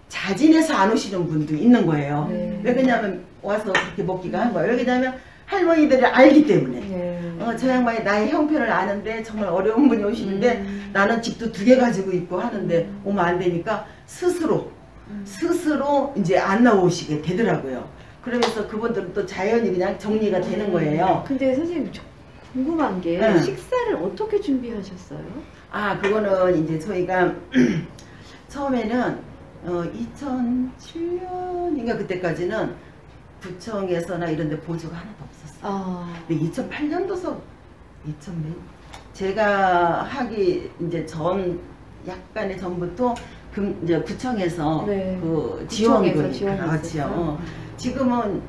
자진해서 안 오시는 분도 있는 거예요. 네. 왜 그러냐면 와서 그렇게 먹기가 한 거예요. 왜냐면 할머니들이 알기 때문에. 네. 저 양반이 나의 형편을 아는데 정말 어려운 분이 오시는데 나는 집도 2개 가지고 있고 하는데 오면 안 되니까 스스로 이제 안 나오시게 되더라고요. 그러면서 그분들은 또 자연히 그냥 정리가 되는 거예요. 근데 선생님 궁금한 게 네. 식사를 어떻게 준비하셨어요? 그거는 이제 저희가 처음에는 2007년인가 그때까지는 구청에서나 이런 데 보조가 하나도 없었어요. 근데 2008년도서 제가 하기 이제 약간의 전부터 이제 구청에서 네. 그 구청에서 지원금이 지원이 그렇죠. 있었어요? 지금은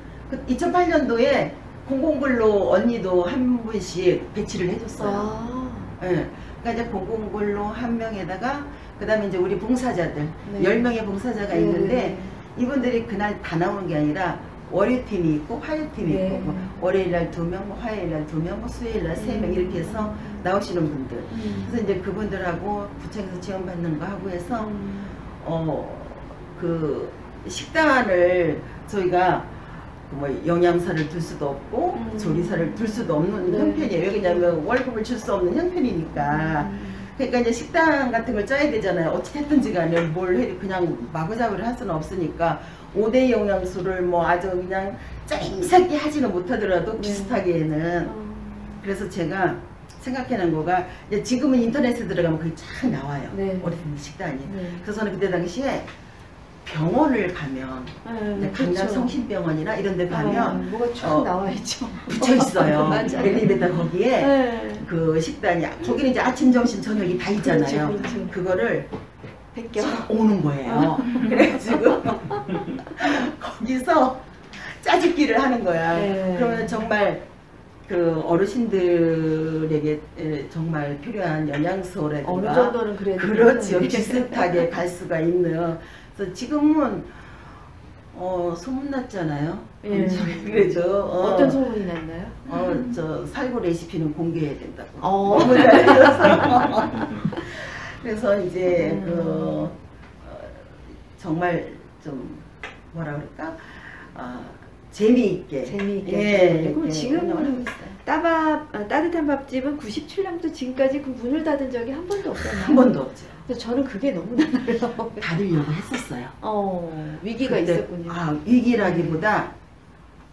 2008년도에 공공근로 언니도 한 분씩 배치를 해줬어요. 예. 그러니까 이제 공공근로 한 명에다가 그 다음에 이제 우리 봉사자들 네. 10명의 봉사자가 있는데 이분들이 그날 다 나오는 게 아니라 월요팀이 있고 화요팀이 네. 있고 뭐 월요일날 2명, 뭐 화요일날 2명, 뭐 수요일날 3명 이렇게 해서 나오시는 분들. 그래서 이제 그분들하고 구청에서 지원받는 거 하고 해서 그 식단을 저희가 뭐 영양사를 둘 수도 없고 조리사를 둘 수도 없는 형편이에요. 왜냐면 월급을 줄 수 없는 형편이니까. 그러니까 이제 식단 같은 걸 짜야 되잖아요. 어찌됐든지 간에 뭘 해 그냥 마구잡이를 할 수는 없으니까 5대 영양소를 뭐 아주 그냥 짜임새끼 하지는 못하더라도 비슷하게는. 그래서 제가 생각해낸 거가 이제 지금은 인터넷에 들어가면 그게 쫙 나와요. 네. 어르신 식단이. 네. 그래서 저는 그때 당시에 병원을 가면 강남 성심병원이나 이런 데 가면 뭐가 쭉 나와 있죠. 붙여 있어요. 맞아요. 엘리베이터 거기에 네. 그 식단이 거기는 이제 아침, 점심, 저녁이 다 있잖아요. 그렇죠. 그거를 베껴 오는 거예요. 그래가지고 거기서 짜집기를 하는 거야. 네. 그러면 정말 그 어르신들에게 정말 필요한 영양소라든가 어느 정도는 그래도 그렇죠. 비슷하게 갈 수가 있는. 그래서 지금은 소문났잖아요. 예. 그래도 어떤 소문이 났나요? 저 살구 레시피는 공개해야 된다고. 너무 잘 들어서. 그래서 이제 정말 좀 뭐라 그럴까 재미있게. 그리고 지금 따뜻한 밥집은 97년부터 지금까지 그 문을 닫은 적이 한 번도 없잖아요. 한 번도 없죠. 근데 저는 그게 너무나 놀라워요. 닫으려고 했었어요. 위기가 그때, 있었군요. 위기라기보다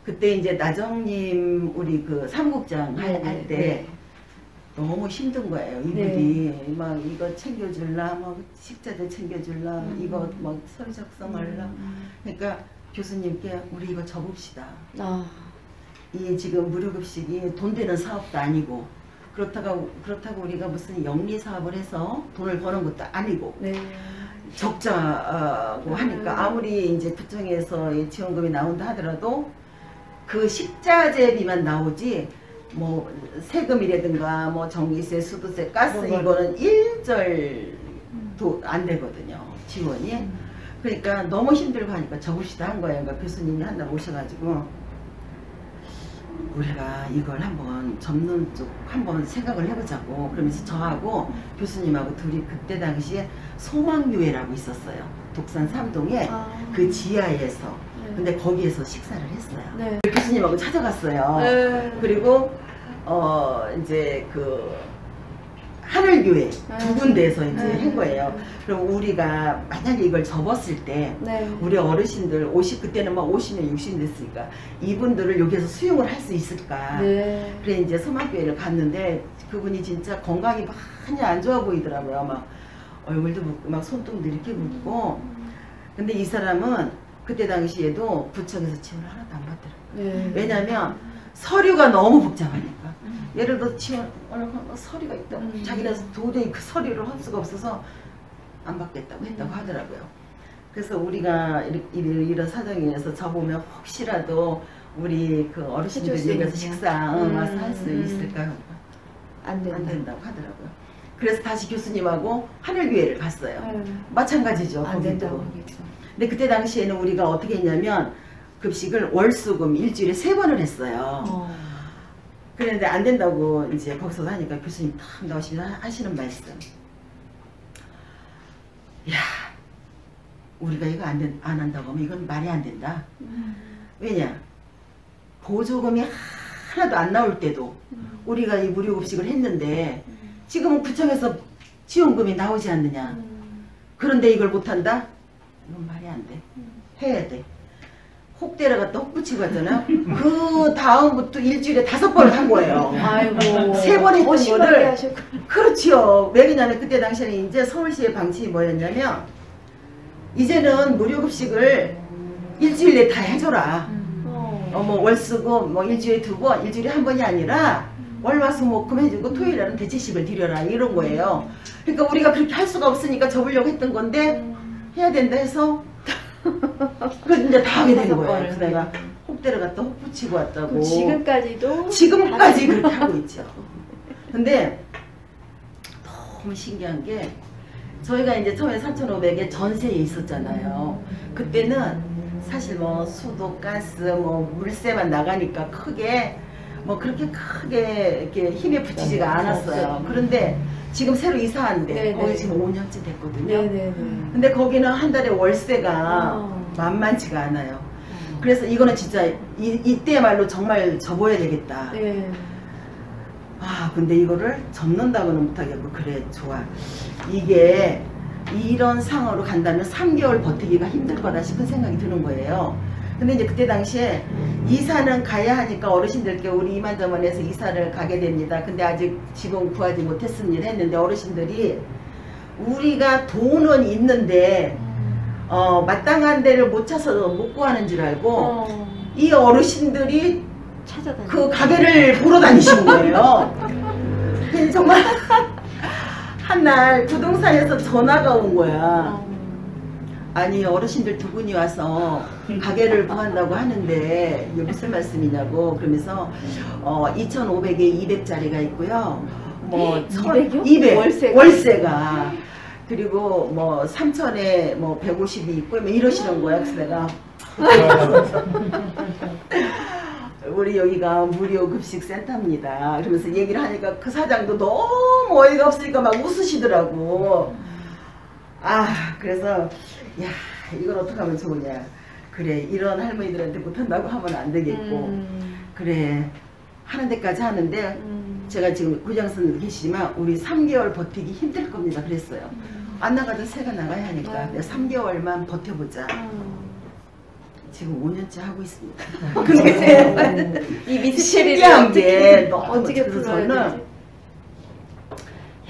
그때 이제 나정님 우리 그 사무국장 할 때 너무 힘든 거예요. 이분이 막 이거 챙겨줄라, 막 식자재 챙겨줄라, 이거 막 서류 작성하려. 그러니까 교수님께 우리 이거 접읍시다. 이 지금 무료급식이 돈 되는 사업도 아니고 그렇다고 우리가 무슨 영리 사업을 해서 돈을 버는 것도 아니고 적자고 하니까 아무리 이제 구청에서 지원금이 나온다 하더라도 그 식자재비만 나오지 뭐 세금이라든가 뭐 전기세, 수도세, 가스 그런 이거는 1절도 안 되거든요. 지원이. 그러니까 너무 힘들고 하니까 저봅시다 한 거예요. 그러니까 교수님이 한 날 오셔가지고 우리가 이걸 한번 접는 쪽 한번 생각을 해보자고 그러면서 저하고 교수님하고 둘이 그때 당시에 소망교회라고 있었어요. 독산 3동에 그 지하에서. 네. 근데 거기에서 식사를 했어요. 네. 교수님하고 찾아갔어요. 네. 그리고 이제 그 하늘교회 두 군데에서 이제 네. 한 거예요. 그럼 우리가 만약에 이걸 접었을 때 네. 우리 어르신들 50 그때는 막 50년 60 됐으니까 이분들을 여기서 수용을 할 수 있을까. 네. 그래 이제 소망교회를 갔는데 그분이 진짜 건강이 많이 안 좋아 보이더라고요. 막 얼굴도 붓고 막 손등도 이렇게 붓고. 근데 이 사람은 그때 당시에도 구청에서 지원을 하나도 안 받더라고요. 네. 왜냐면 서류가 너무 복잡하니까. 예를 들어 지원 서류가 있다. 자기네 도저히 그 서류를 할 수가 없어서 안 받겠다고 했다고 하더라고요. 그래서 우리가 이런 사정에 의해서 저보면 혹시라도 우리 그 어르신들이 해줄 수 여기서 있느냐. 식사 와서 할 수 있을까? 안 된다. 안 된다고 하더라고요. 그래서 다시 교수님하고 하늘교회를 갔어요. 네. 마찬가지죠. 안 거기도. 된다고 하겠죠. 근데 그때 당시에는 우리가 어떻게 했냐면 급식을 월수금 일주일에 3번을 했어요. 그런데 안 된다고 이제 거기서 하니까 교수님 탁 나오시면 하시는 말씀. 야, 우리가 이거 안 한다고 하면 이건 말이 안 된다. 왜냐? 보조금이 하나도 안 나올 때도 우리가 이 무료급식을 했는데 지금은 구청에서 지원금이 나오지 않느냐. 그런데 이걸 못한다? 이건 말이 안 돼. 해야 돼. 혹 데려갔다 혹 붙이고 갔잖아요. 그 다음부터 일주일에 5번을 한 거예요. 아이고. 3번 했던 심하게 거를. 하셨구나. 그렇지요. 왜 그러냐면 그때 당시에는 이제 서울시의 방침이 뭐였냐면 이제는 무료급식을 일주일에 다 해줘라. 뭐 월수금 뭐 일주일에 2번, 일주일에 1번이 아니라 월화수목금 해주고 토요일에는 대체식을 드려라 이런 거예요. 그러니까 우리가 그렇게 할 수가 없으니까 접으려고 했던 건데 해야 된다 해서 그래서 이제 다 하게 된 거예요. 그래서 내가 혹 데려갔다 혹 붙이고 왔다고. 그럼 지금까지도 지금까지 그렇게 하고 있죠. 근데 너무 신기한 게 저희가 이제 처음에 3,500에 전세에 있었잖아요. 그때는 사실 뭐 수도, 가스, 뭐 물세만 나가니까 크게 뭐 그렇게 크게 이렇게 힘에 붙이지가 않았어요. 그런데 지금 새로 이사한데 네네. 거기 지금 5년째 됐거든요. 네네네. 근데 거기는 한 달에 월세가 만만치가 않아요. 그래서 이거는 진짜 이때야말로 정말 접어야 되겠다. 네. 아 근데 이거를 접는다고는 못하겠고 그래 좋아. 이게 이런 상황으로 간다면 3개월 버티기가 힘들 거다 싶은 생각이 드는 거예요. 근데 이제 그때 당시에 이사는 가야 하니까 어르신들께 우리 이만저만해서 이사를 가게 됩니다. 근데 아직 지금 구하지 못했습니다 했는데 어르신들이 우리가 돈은 있는데 마땅한 데를 못 찾아서 못 구하는 줄 알고 이 어르신들이 찾아다니. 그 가게를 보러 다니시는 거예요. 근데 정말 한날 부동산에서 전화가 온 거야. 아니 어르신들 두 분이 와서 가게를 구한다고 하는데 이게 무슨 말씀이냐고. 그러면서 2,500에 200짜리가 있고요. 뭐 200이요? 200 월세가 그리고 뭐 3,000에 뭐 150이 있고 뭐 이러시는 거야. 그래서 내가 우리 여기가 무료 급식 센터입니다. 그러면서 얘기를 하니까 그 사장도 너무 어이가 없으니까 막 웃으시더라고. 아 그래서 야 이걸 어떻게 하면 좋으냐. 그래 이런 할머니들한테 못한다고 하면 안 되겠고 그래 하는 데까지 하는데 제가 지금 구장선생님도 계시지만 우리 3개월 버티기 힘들 겁니다 그랬어요. 안 나가도 새가 나가야 하니까 3개월만 버텨보자. 지금 5년째 하고 있습니다. 근데 이 미스터리를 신기한 게 너무 어떻게 그래서 풀어야 저는 되지?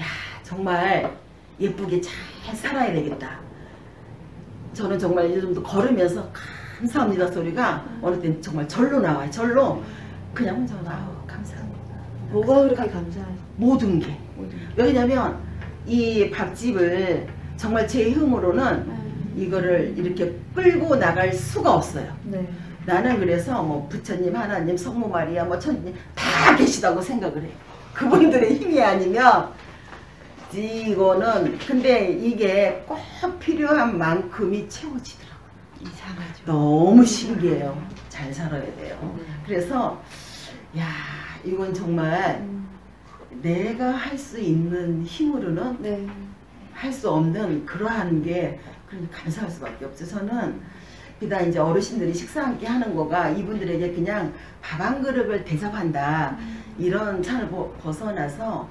야 정말 예쁘게 잘 살아야 되겠다. 저는 정말 요즘도 걸으면서 감사합니다 소리가 어느 땐 정말 절로 나와요. 절로 그냥 혼자 나와 감사합니다. 뭐가 그렇게 감사해요? 모든 게. 왜냐면 이 밥집을 정말 제 힘으로는 이거를 이렇게 끌고 나갈 수가 없어요. 네. 나는 그래서 뭐 부처님, 하나님, 성모 마리아, 뭐 천님 다 계시다고 생각을 해요. 그분들의 힘이 아니면 이거는 근데 이게 꼭 필요한 만큼이 채워지더라고요. 이상하죠. 너무 신기해요. 잘 살아야 돼요. 네. 그래서 야 이건 정말 내가 할 수 있는 힘으로는 네. 할 수 없는 그러한 게 감사할 수밖에 없죠. 저는 그다 이제 어르신들이 식사 함께 하는 거가 이분들에게 그냥 밥 한 그릇을 대접한다 이런 차를 벗어나서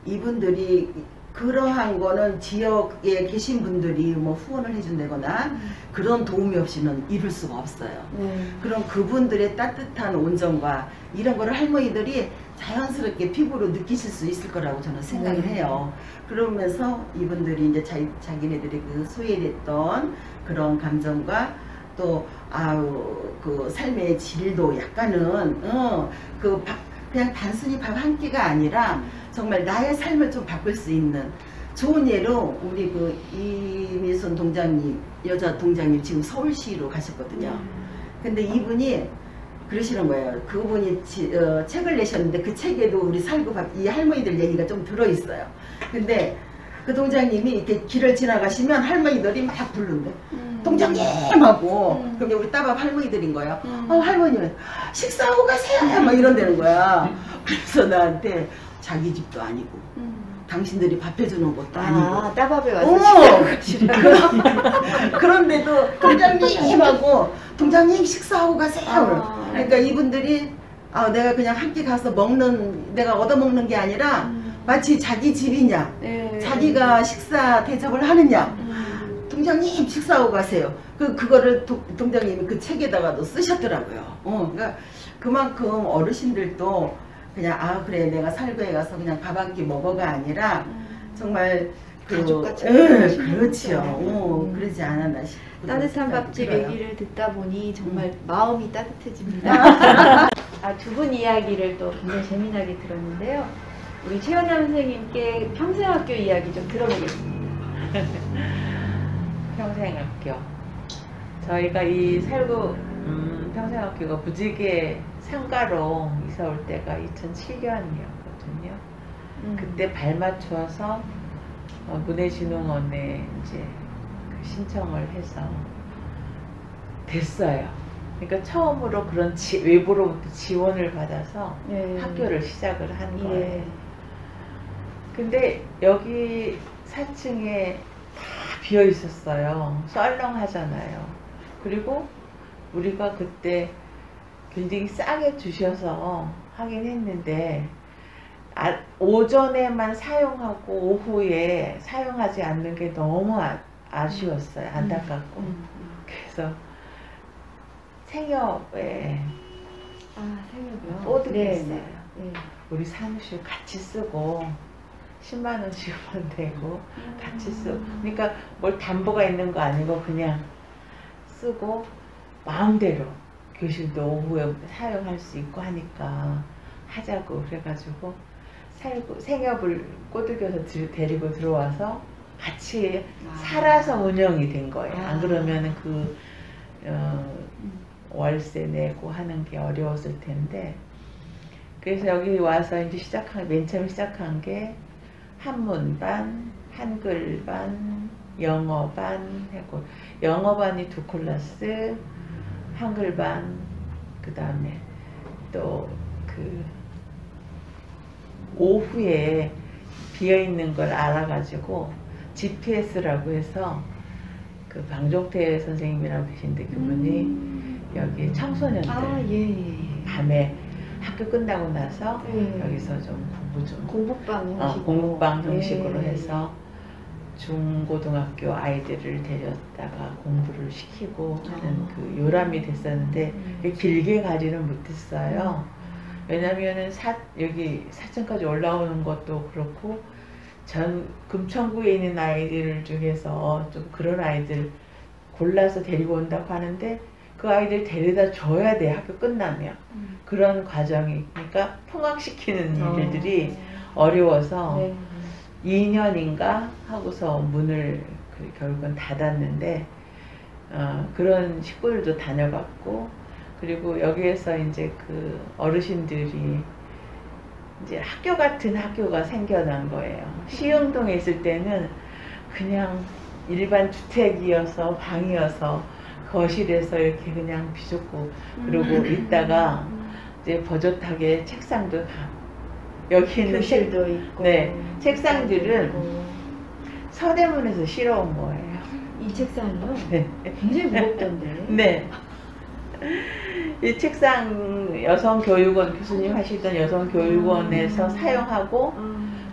이분들이 그러한 거는 지역에 계신 분들이 뭐 후원을 해준다거나 그런 도움이 없이는 이룰 수가 없어요. 네. 그럼 그분들의 따뜻한 온정과 이런 거를 할머니들이 자연스럽게 피부로 느끼실 수 있을 거라고 저는 생각을 네. 해요. 그러면서 이분들이 이제 자기네들의 그 소외됐던 그런 감정과 또 그 삶의 질도 약간은 그냥 단순히 밥 한 끼가 아니라 정말 나의 삶을 좀 바꿀 수 있는 좋은 예로 우리 그 이미순 동장님, 여자 동장님 지금 서울시로 가셨거든요. 근데 이분이 그러시는 거예요. 그분이 책을 내셨는데 그 책에도 우리 살구밥 이 할머니들 얘기가 좀 들어있어요. 근데 그 동장님이 이렇게 길을 지나가시면 할머니들이 막 부른대. 동장님 하고 그게 우리 따밥 할머니들인 거예요. 할머니는 식사하고 가세요 막 이런다는 거야. 그래서 나한테 자기 집도 아니고 당신들이 밥 해주는 것도 아니고 따밥에 와서 그런데도 동장님 하고 동장님 식사하고 가세요. 그러니까 이분들이 내가 그냥 한 끼 가서 내가 얻어먹는 게 아니라 마치 자기 집이냐 네. 자기가 식사 대접을 하느냐 동장님 식사하고 가세요. 그거를 동장님이 그 책에다가도 쓰셨더라고요. 그러니까 그만큼 어르신들도 그냥 그래 내가 살구에 가서 그냥 밥 한 끼 먹어가 아니라 정말 가족같이 그렇죠. 그러지 않았나 싶고 따뜻한 밥집 얘기를 듣다 보니 정말 마음이 따뜻해집니다. 두 분 이야기를 또 굉장히 재미나게 들었는데요. 우리 최연남 선생님께 평생학교 이야기 좀 들어보겠습니다. 평생학교. 저희가 이 살구 평생학교가 무지개 상가로 이사 올 때가 2007년이었거든요. 그때 발맞춰서 문해진흥원에 이제 그 신청을 해서 됐어요. 그러니까 처음으로 그런 외부로부터 지원을 받아서 네. 학교를 시작을 한 거예요. 예. 근데 여기 4층에 다 비어 있었어요. 썰렁하잖아요. 그리고 우리가 그때 빌딩 싸게 주셔서 하긴 했는데 오전에만 사용하고 오후에 사용하지 않는 게 너무 아쉬웠어요. 안타깝고. 그래서 생협에 생협이요? 뽀득했어요. 네. 우리 사무실 같이 쓰고 10만 원씩만 내고 같이 쓰고 그러니까 뭘 담보가 있는 거 아니고 그냥 쓰고 마음대로 교실도 오후에 사용할 수 있고 하니까 하자고 그래가지고 생협을 꼬드겨서 데리고 들어와서 같이 살아서 운영이 된 거예요. 안 그러면은 월세 내고 하는 게 어려웠을 텐데 그래서 여기 와서 이제 맨 처음 시작한 게 한문반, 한글반, 영어반 하고 영어반이 2클래스, 한글반 그 다음에 또 그 오후에 비어있는 걸 알아가지고 GPS라고 해서 그 방종태 선생님이라고 계신데 그분이 여기 청소년들 밤에 학교 끝나고 나서 여기서 좀 공부방 형식으로 해서 중고등학교 아이들을 데려다가 공부를 시키고 하는 그 요람이 됐었는데 길게 가지는 못했어요. 왜냐면은 여기 4층까지 올라오는 것도 그렇고 금천구에 있는 아이들 중에서 좀 그런 아이들 골라서 데리고 온다고 하는데 그 아이들 데려다 줘야 돼 학교 끝나면 그런 과정이 그러니까 통학시키는 일들이 어려워서 2년인가 하고서 문을 결국은 닫았는데 그런 식구들도 다녀갔고 그리고 여기에서 이제 그 어르신들이 이제 학교 같은 학교가 생겨난 거예요. 시흥동에 있을 때는 그냥 일반 주택이어서 방이어서 거실에서 이렇게 그냥 비좁고 그러고 있다가 이제 버젓하게 책상도 다 여기 있는 교실도 있고 네, 책상들은 있고. 서대문에서 실어온 거예요. 이 책상이요? 네. 굉장히 무겁던데. 네. 이 책상 여성교육원 교수님 하시던 여성교육원에서 사용하고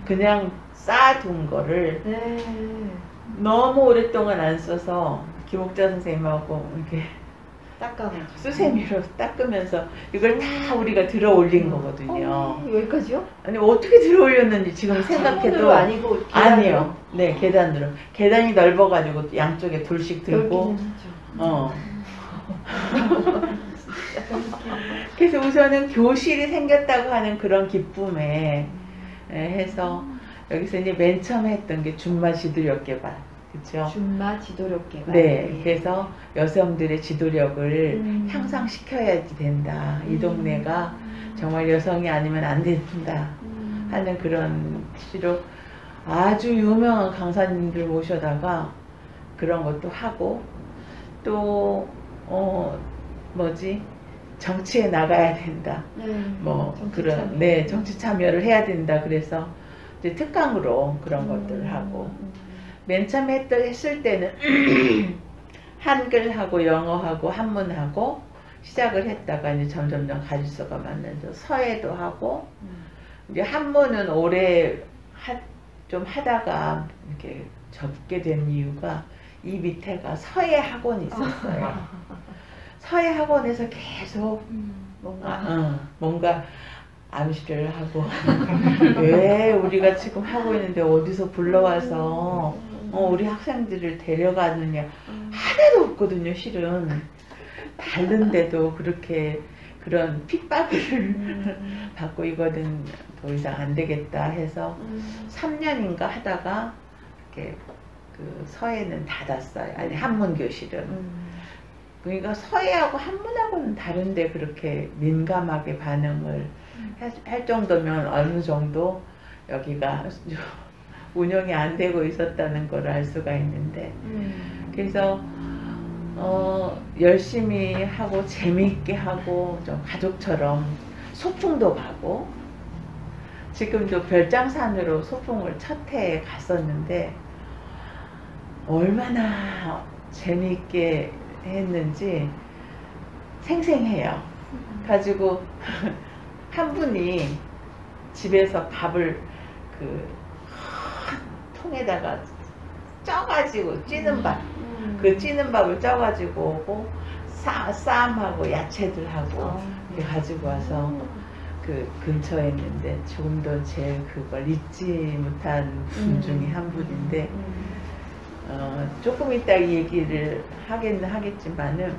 그냥 쌓아둔 거를 네. 너무 오랫동안 안 써서 김옥자 선생님하고 이렇게 닦아가지고. 수세미로 닦으면서 이걸 다 우리가 들어 올린 거거든요. 여기까지요? 아니 어떻게 들어 올렸는지 지금 생각해도 창문으로 아니고 계단으로? 아니요. 네, 계단으로. 계단이 넓어가지고 양쪽에 둘씩 들고 넓기는 하죠. 그래서 우선은 교실이 생겼다고 하는 그런 기쁨에 해서 여기서 이제 맨 처음 했던 게 준마 지도력 개발. 그렇죠? 준마 지도력 개발. 네, 그래서 여성들의 지도력을 음. 향상시켜야지 된다. 이 동네가 정말 여성이 아니면 안 된다 하는 그런 취지로 아주 유명한 강사님들 모셔다가 그런 것도 하고 또 정치에 나가야 된다. 네. 뭐 정치 그런 참여. 네 정치 참여를 해야 된다. 그래서 이제 특강으로 그런 것들을 하고 맨 처음에 했을 때는 한글하고 영어하고 한문하고 시작을 했다가 이제 점점점 가지수가 많아져 서예도 하고 이제 한문은 오래 좀 하다가 이렇게 접게 된 이유가 이 밑에가 서예 학원이 있었어요. 서예 학원에서 계속 뭔가 암시를 하고 왜 우리가 지금 하고 있는데 어디서 불러와서 우리 학생들을 데려가느냐 하나도 없거든요. 실은 다른데도 그렇게 그런 핍박을 받고 이거는 더 이상 안 되겠다 해서 3년인가 하다가 이렇게 그 서예는 닫았어요. 아니 한문 교실은. 그러니까 서예하고 한문하고는 다른데 그렇게 민감하게 반응을 할 정도면 어느 정도 여기가 운영이 안 되고 있었다는 걸 알 수가 있는데 그래서 열심히 하고 재미있게 하고 좀 가족처럼 소풍도 가고 지금도 별장산으로 소풍을 첫 해에 갔었는데 얼마나 재미있게 했는지 생생해요. 가지고 한 분이 집에서 밥을 그 통에다가 쪄가지고 찌는 밥, 그 찌는 밥을 쪄가지고 오고 쌈하고 야채들하고 이렇게 가지고 와서 그 근처에 있는데 조금도 제 그걸 잊지 못한 분 중에 한 분인데 조금 이따 이 얘기를 하겠지만은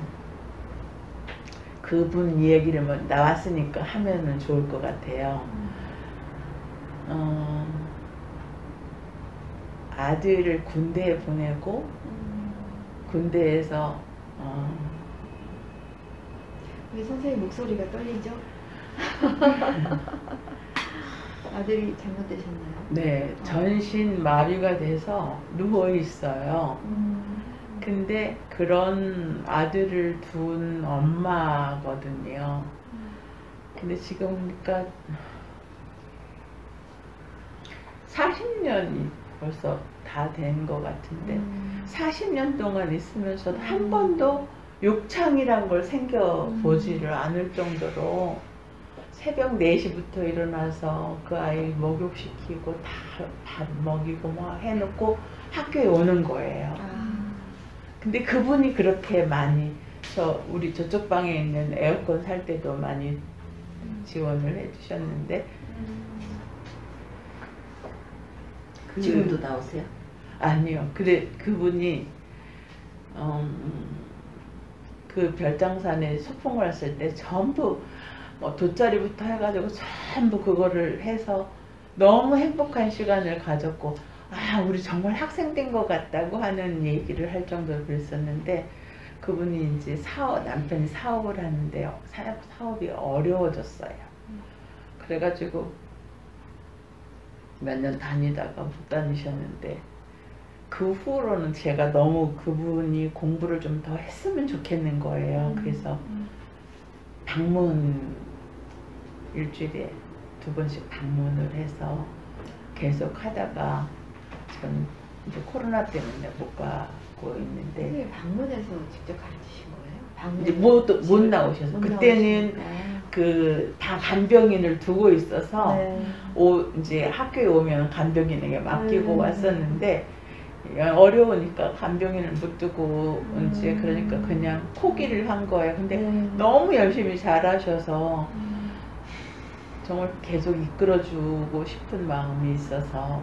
그분 얘기를 뭐 나왔으니까 하면은 좋을 것 같아요. 아들을 군대에 보내고 군대에서 왜 선생님 목소리가 떨리죠? 아들이 잘못되셨나요? 네, 전신 마비가 돼서 누워 있어요. 근데 그런 아들을 둔 엄마거든요. 근데 지금 보니까 40년이 벌써 다 된 것 같은데 40년 동안 있으면서도 한 번도 욕창이란 걸 생겨보지를 않을 정도로 새벽 4시부터 일어나서 그 아이 목욕시키고 다 밥 먹이고 뭐 해놓고 학교에 오는 거예요. 근데 그분이 그렇게 많이 우리 저쪽 방에 있는 에어컨 살 때도 많이 지원을 해주셨는데 지금도 나오세요? 아니요. 근데 그분이 그 별장산에 소풍을 왔을 때 전부 뭐 돗자리부터 해가지고 전부 그거를 해서 너무 행복한 시간을 가졌고 우리 정말 학생 된 것 같다고 하는 얘기를 할 정도로 그랬었는데 그분이 이제 남편이 사업을 하는데 사업이 어려워졌어요. 그래가지고 몇 년 다니다가 못 다니셨는데 그 후로는 제가 너무 그분이 공부를 좀 더 했으면 좋겠는 거예요. 그래서 방문 일주일에 2번씩 방문을 해서 계속 하다가 지금 이제 코로나 때문에 못 가고 있는데 선생님 방문해서 직접 가르치신 거예요? 방문 이제 못 나오셔서 그때는 그 다 간병인을 두고 있어서 네. 이제 학교에 오면 간병인에게 맡기고 네. 왔었는데 어려우니까 간병인을 못 두고 이제 그러니까 그냥 포기를 한 거예요. 근데 네. 너무 열심히 잘하셔서 정말 계속 이끌어주고 싶은 마음이 있어서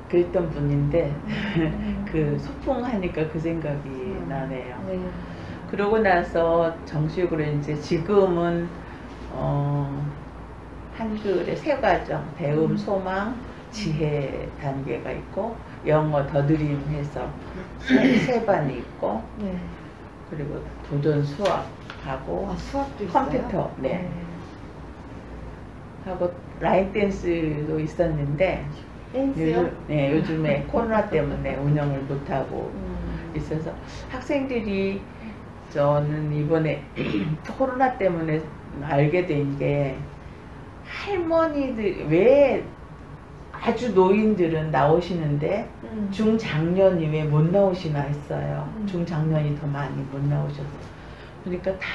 그랬던 분인데 그 소풍하니까 그 생각이 나네요. 네. 그러고 나서 정식으로 이제 지금은 한글의 세 과정, 배움, 소망, 지혜 단계가 있고 영어 더드림해서 세 반이 있고 네. 그리고 도전 수학하고 수학도 있어요? 컴퓨터 하고 라인 댄스도 있었는데 댄스요? 요즘에 코로나 때문에 운영을 못하고 있어서 학생들이 저는 이번에 코로나 때문에 알게 된 게 할머니들 왜 아주 노인들은 나오시는데 중장년이 왜 못 나오시나 했어요. 중장년이 더 많이 못 나오셔서 그러니까 다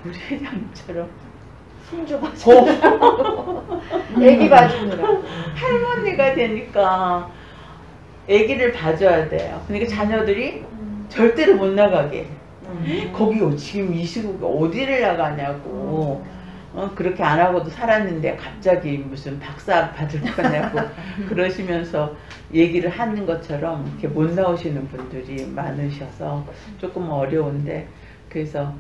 우리 회장님처럼 손주 봐주느라고 애기 봐주느라고 할머니가 되니까 애기를 봐줘야 돼요. 그러니까 자녀들이 절대로 못 나가게. 거기 지금 이 시국에 어디를 나가냐고. 그렇게 안 하고도 살았는데 갑자기 무슨 박사 받을 거냐고 그러시면서 얘기를 하는 것처럼 이렇게 못 나오시는 분들이 많으셔서 조금 어려운데 그래서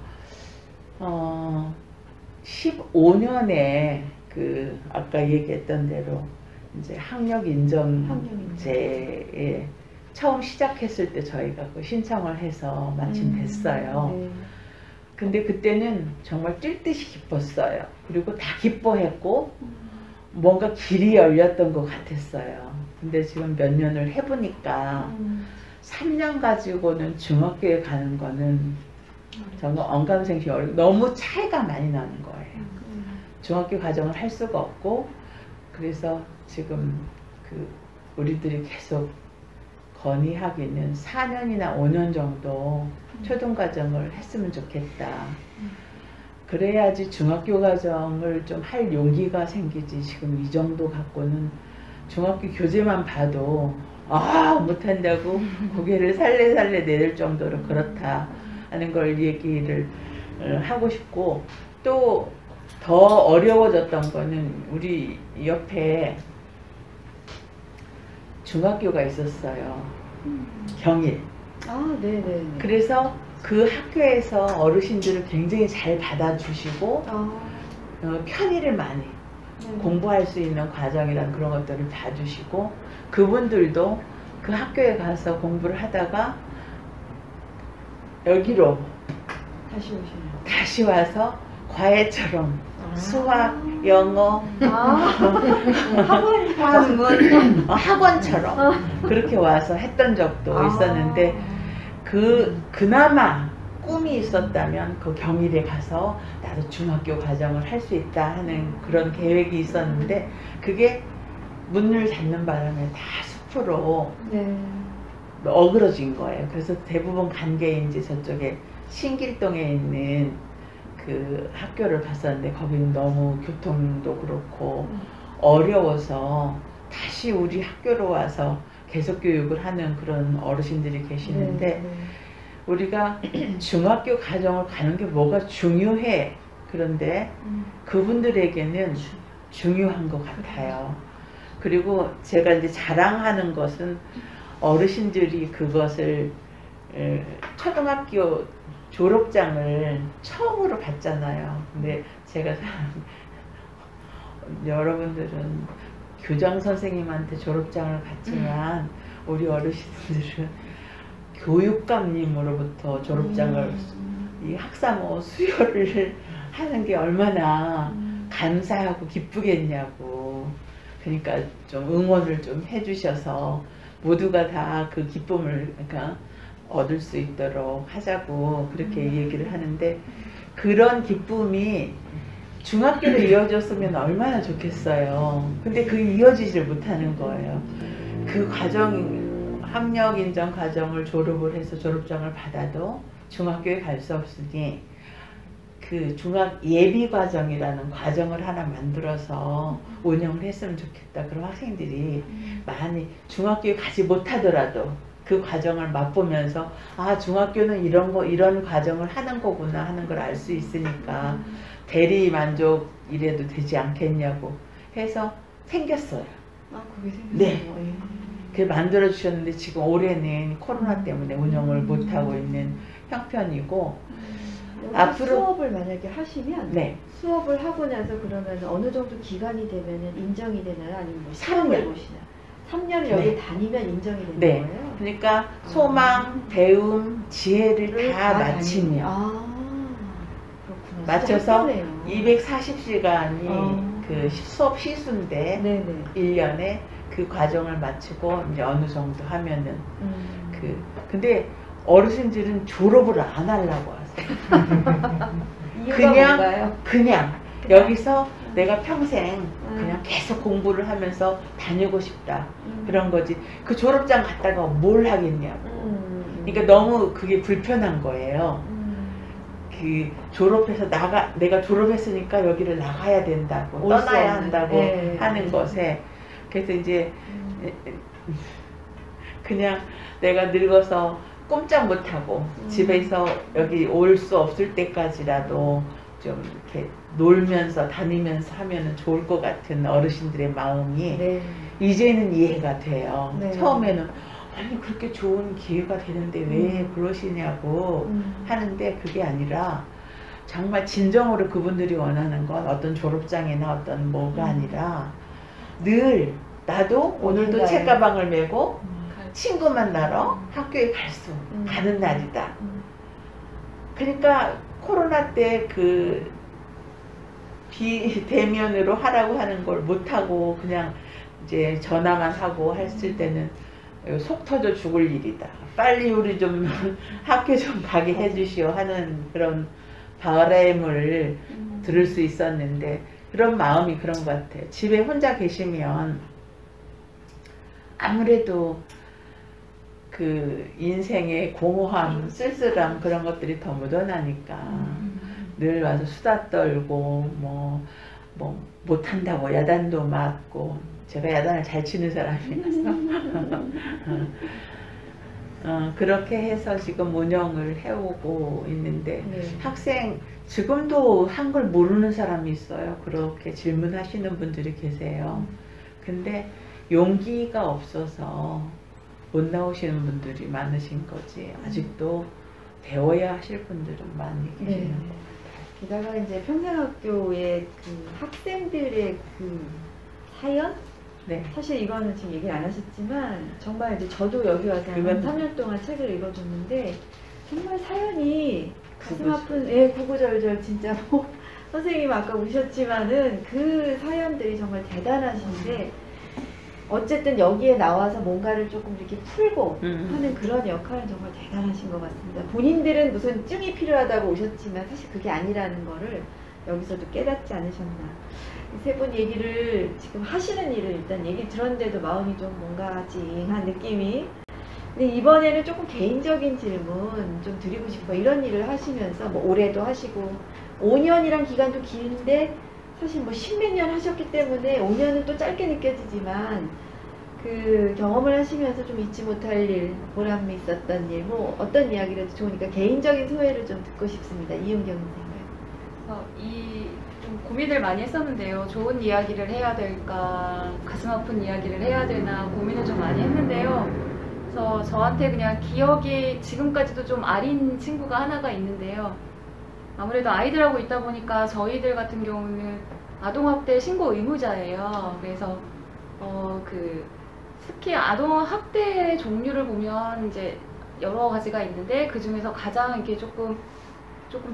15년에 그 아까 얘기했던 대로 이제 학력 인정제에 처음 시작했을 때 저희가 그 신청을 해서 마침 됐어요. 네. 근데 그때는 정말 뛸 듯이 기뻤어요. 그리고 다 기뻐했고 뭔가 길이 열렸던 것 같았어요. 근데 지금 몇 년을 해보니까 3년 가지고는 중학교에 가는 거는 정말 언감생심 너무 차이가 많이 나는 거예요. 중학교 과정을 할 수가 없고 그래서 지금 그 우리들이 계속 건의하기는 4년이나 5년 정도 초등과정을 했으면 좋겠다. 그래야지 중학교 과정을 좀 할 용기가 생기지. 지금 이 정도 갖고는 중학교 교재만 봐도 못한다고 고개를 살레살레 내릴 정도로 그렇다 하는 걸 얘기를 하고 싶고 또 더 어려워졌던 거는 우리 옆에 중학교가 있었어요. 경일. 네네. 그래서 그 학교에서 어르신들을 굉장히 잘 받아주시고 편의를 많이 공부할 수 있는 과정이란 그런 것들을 봐주시고 그분들도 그 학교에 가서 공부를 하다가 여기로 다시 와서 과외처럼 수학, 영어, 학원처럼 그렇게 와서 했던 적도 있었는데 그나마 꿈이 있었다면 그 경일에 가서 나도 중학교 과정을 할 수 있다 하는 그런 계획이 있었는데 그게 문을 닫는 바람에 다 숲으로 어그러진 거예요. 그래서 대부분 간 게 이제 저쪽에 신길동에 있는 그 학교를 갔었는데 거기는 너무 교통도 그렇고 어려워서 다시 우리 학교로 와서 계속 교육을 하는 그런 어르신들이 계시는데 우리가 중학교 과정을 가는 게 뭐가 중요해. 그런데 그분들에게는 중요한 것 같아요. 그리고 제가 이제 자랑하는 것은 어르신들이 그것을 초등학교 졸업장을 처음으로 받잖아요. 근데 제가 여러분들은 교장 선생님한테 졸업장을 받지만 우리 어르신들은 교육감님으로부터 졸업장을 이 학사모 수여를 하는 게 얼마나 감사하고 기쁘겠냐고. 그러니까 좀 응원을 좀 해주셔서 모두가 다 그 기쁨을 그러니까 얻을 수 있도록 하자고 그렇게 얘기를 하는데, 그런 기쁨이 중학교로 이어졌으면 얼마나 좋겠어요. 근데 그게 이어지지를 못하는 거예요. 그 과정, 학력 인정 과정을 졸업을 해서 졸업장을 받아도 중학교에 갈 수 없으니 그 중학 예비 과정이라는 과정을 하나 만들어서 운영을 했으면 좋겠다. 그럼 학생들이 많이 중학교에 가지 못하더라도 그 과정을 맛보면서 아, 중학교는 이런 과정을 하는 거구나 하는 걸 알 수 있으니까 대리 만족 이래도 되지 않겠냐고 해서 생겼어요. 아, 그게 생겼어요. 네. 그 만들어 주셨는데 지금 올해는 코로나 때문에 운영을 못 하고 있는 형편이고, 앞으로 수업을 만약에 하시면 네. 수업을 하고 나서 그러면 어느 정도 기간이 되면 인정이 되나요? 아니면 뭐 3년. 시험을 보시나요? 3년을 여기 네. 다니면 인정이 되는 네. 거예요? 그러니까 소망, 배움, 지혜를 다 마치면 그렇구나. 맞춰서 진짜 240시간이 그 수업 시수인데 네네. 1년에 그 과정을 마치고 이제 어느 정도 하면은 근데 어르신들은 졸업을 안 하려고 하세요. 이유가 뭔가요? 그냥 여기서 내가 평생 그냥 계속 공부를 하면서 다니고 싶다. 그런 거지. 그 졸업장 갖다가 뭘 하겠냐고. 그러니까 너무 그게 불편한 거예요. 그 졸업해서 내가 졸업했으니까 여기를 나가야 된다고, 떠나야 한다고 네. 하는 것에, 그래서 이제 그냥 내가 늙어서 꼼짝 못하고 집에서 여기 올 수 없을 때까지라도 좀 이렇게 놀면서 다니면서 하면 좋을 것 같은 어르신들의 마음이 네. 이제는 이해가 돼요. 네. 처음에는 아니 그렇게 좋은 기회가 되는데 왜 그러시냐고 하는데, 그게 아니라 정말 진정으로 그분들이 원하는 건 어떤 졸업장이나 어떤 뭐가 아니라 늘 나도 오늘도 어딘가에. 책가방을 메고 친구 만나러 학교에 가는 날이다. 그러니까 코로나 때 그 비대면으로 하라고 하는 걸 못하고 그냥 이제 전화만 하고 했을 때는 속 터져 죽을 일이다. 빨리 우리 좀 학교 좀 가게 해주시오 하는 그런 바람을 들을 수 있었는데, 그런 마음이 그런 것 같아요. 집에 혼자 계시면 아무래도 그 인생의 공허함, 쓸쓸함 그런 것들이 더 묻어나니까 늘 와서 수다 떨고 뭐 못한다고 야단도 맞고, 제가 야단을 잘 치는 사람이라서 그렇게 해서 지금 운영을 해오고 있는데, 네. 학생 지금도 한글 모르는 사람이 있어요. 그렇게 질문하시는 분들이 계세요. 근데 용기가 없어서 못 나오시는 분들이 많으신 거지, 아직도 배워야 하실 분들은 많이 계시는 것 같아요. 게다가 이제 평생학교의 그 학생들의 그 사연? 네. 사실 이거는 지금 얘기를 안 하셨지만 정말 이제 저도 여기 와서 한 그건- 3년 동안 책을 읽어줬는데 정말 사연이 가슴 구구절. 아픈 구구절절 진짜 뭐 선생님 아까 우셨지만은 그 사연들이 정말 대단하신데, 어쨌든 여기에 나와서 뭔가를 조금 이렇게 풀고 하는 그런 역할은 정말 대단하신 것 같습니다. 본인들은 무슨 증이 필요하다고 오셨지만 사실 그게 아니라는 거를 여기서도 깨닫지 않으셨나. 세 분 얘기를 지금 하시는 일을 일단 얘기 들었는데도 마음이 좀 뭔가 찡한 느낌이. 근데 이번에는 조금 개인적인 질문 좀 드리고 싶어. 이런 일을 하시면서 뭐 올해도 하시고 5년이란 기간도 긴데 사실 뭐 십몇 년 하셨기 때문에 5년은 또 짧게 느껴지지만, 그 경험을 하시면서 좀 잊지 못할 일, 보람이 있었던 일, 뭐 어떤 이야기라도 좋으니까 개인적인 소회를 좀 듣고 싶습니다. 이은경 선생님. 좀 고민을 많이 했었는데요. 좋은 이야기를 해야 될까, 가슴 아픈 이야기를 해야 되나 고민을 좀 많이 했는데요. 그래서 저한테 그냥 기억이 지금까지도 좀 아린 친구가 하나가 있는데요. 아무래도 아이들하고 있다 보니까 저희들 같은 경우는 아동학대 신고 의무자예요. 그래서 그 특히 아동 학대 종류를 보면 이제 여러 가지가 있는데 그 중에서 가장 이렇게 조금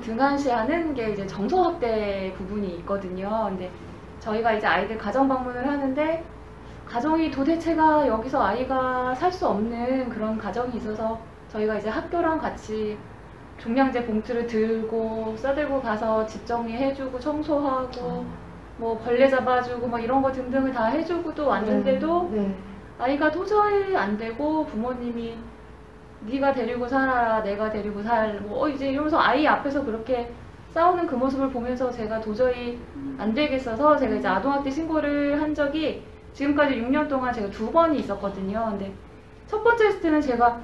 등한시하는 게 이제 정서 학대 부분이 있거든요. 근데 저희가 이제 아이들 가정 방문을 하는데 가정이 도대체가 여기서 아이가 살 수 없는 그런 가정이 있어서 저희가 이제 학교랑 같이 종량제 봉투를 들고 싸들고 가서 집 정리해주고 청소하고 뭐 벌레 잡아주고 막 이런 거 등등을 다 해주고도 왔는데도 네. 아이가 도저히 안 되고 부모님이 네가 데리고 살아라 내가 데리고 살고 이제 이러면서 아이 앞에서 그렇게 싸우는 그 모습을 보면서 제가 도저히 안 되겠어서 제가 이제 아동학대 신고를 한 적이 지금까지 6년 동안 제가 2번이 있었거든요. 근데 첫 번째 했을 때는 제가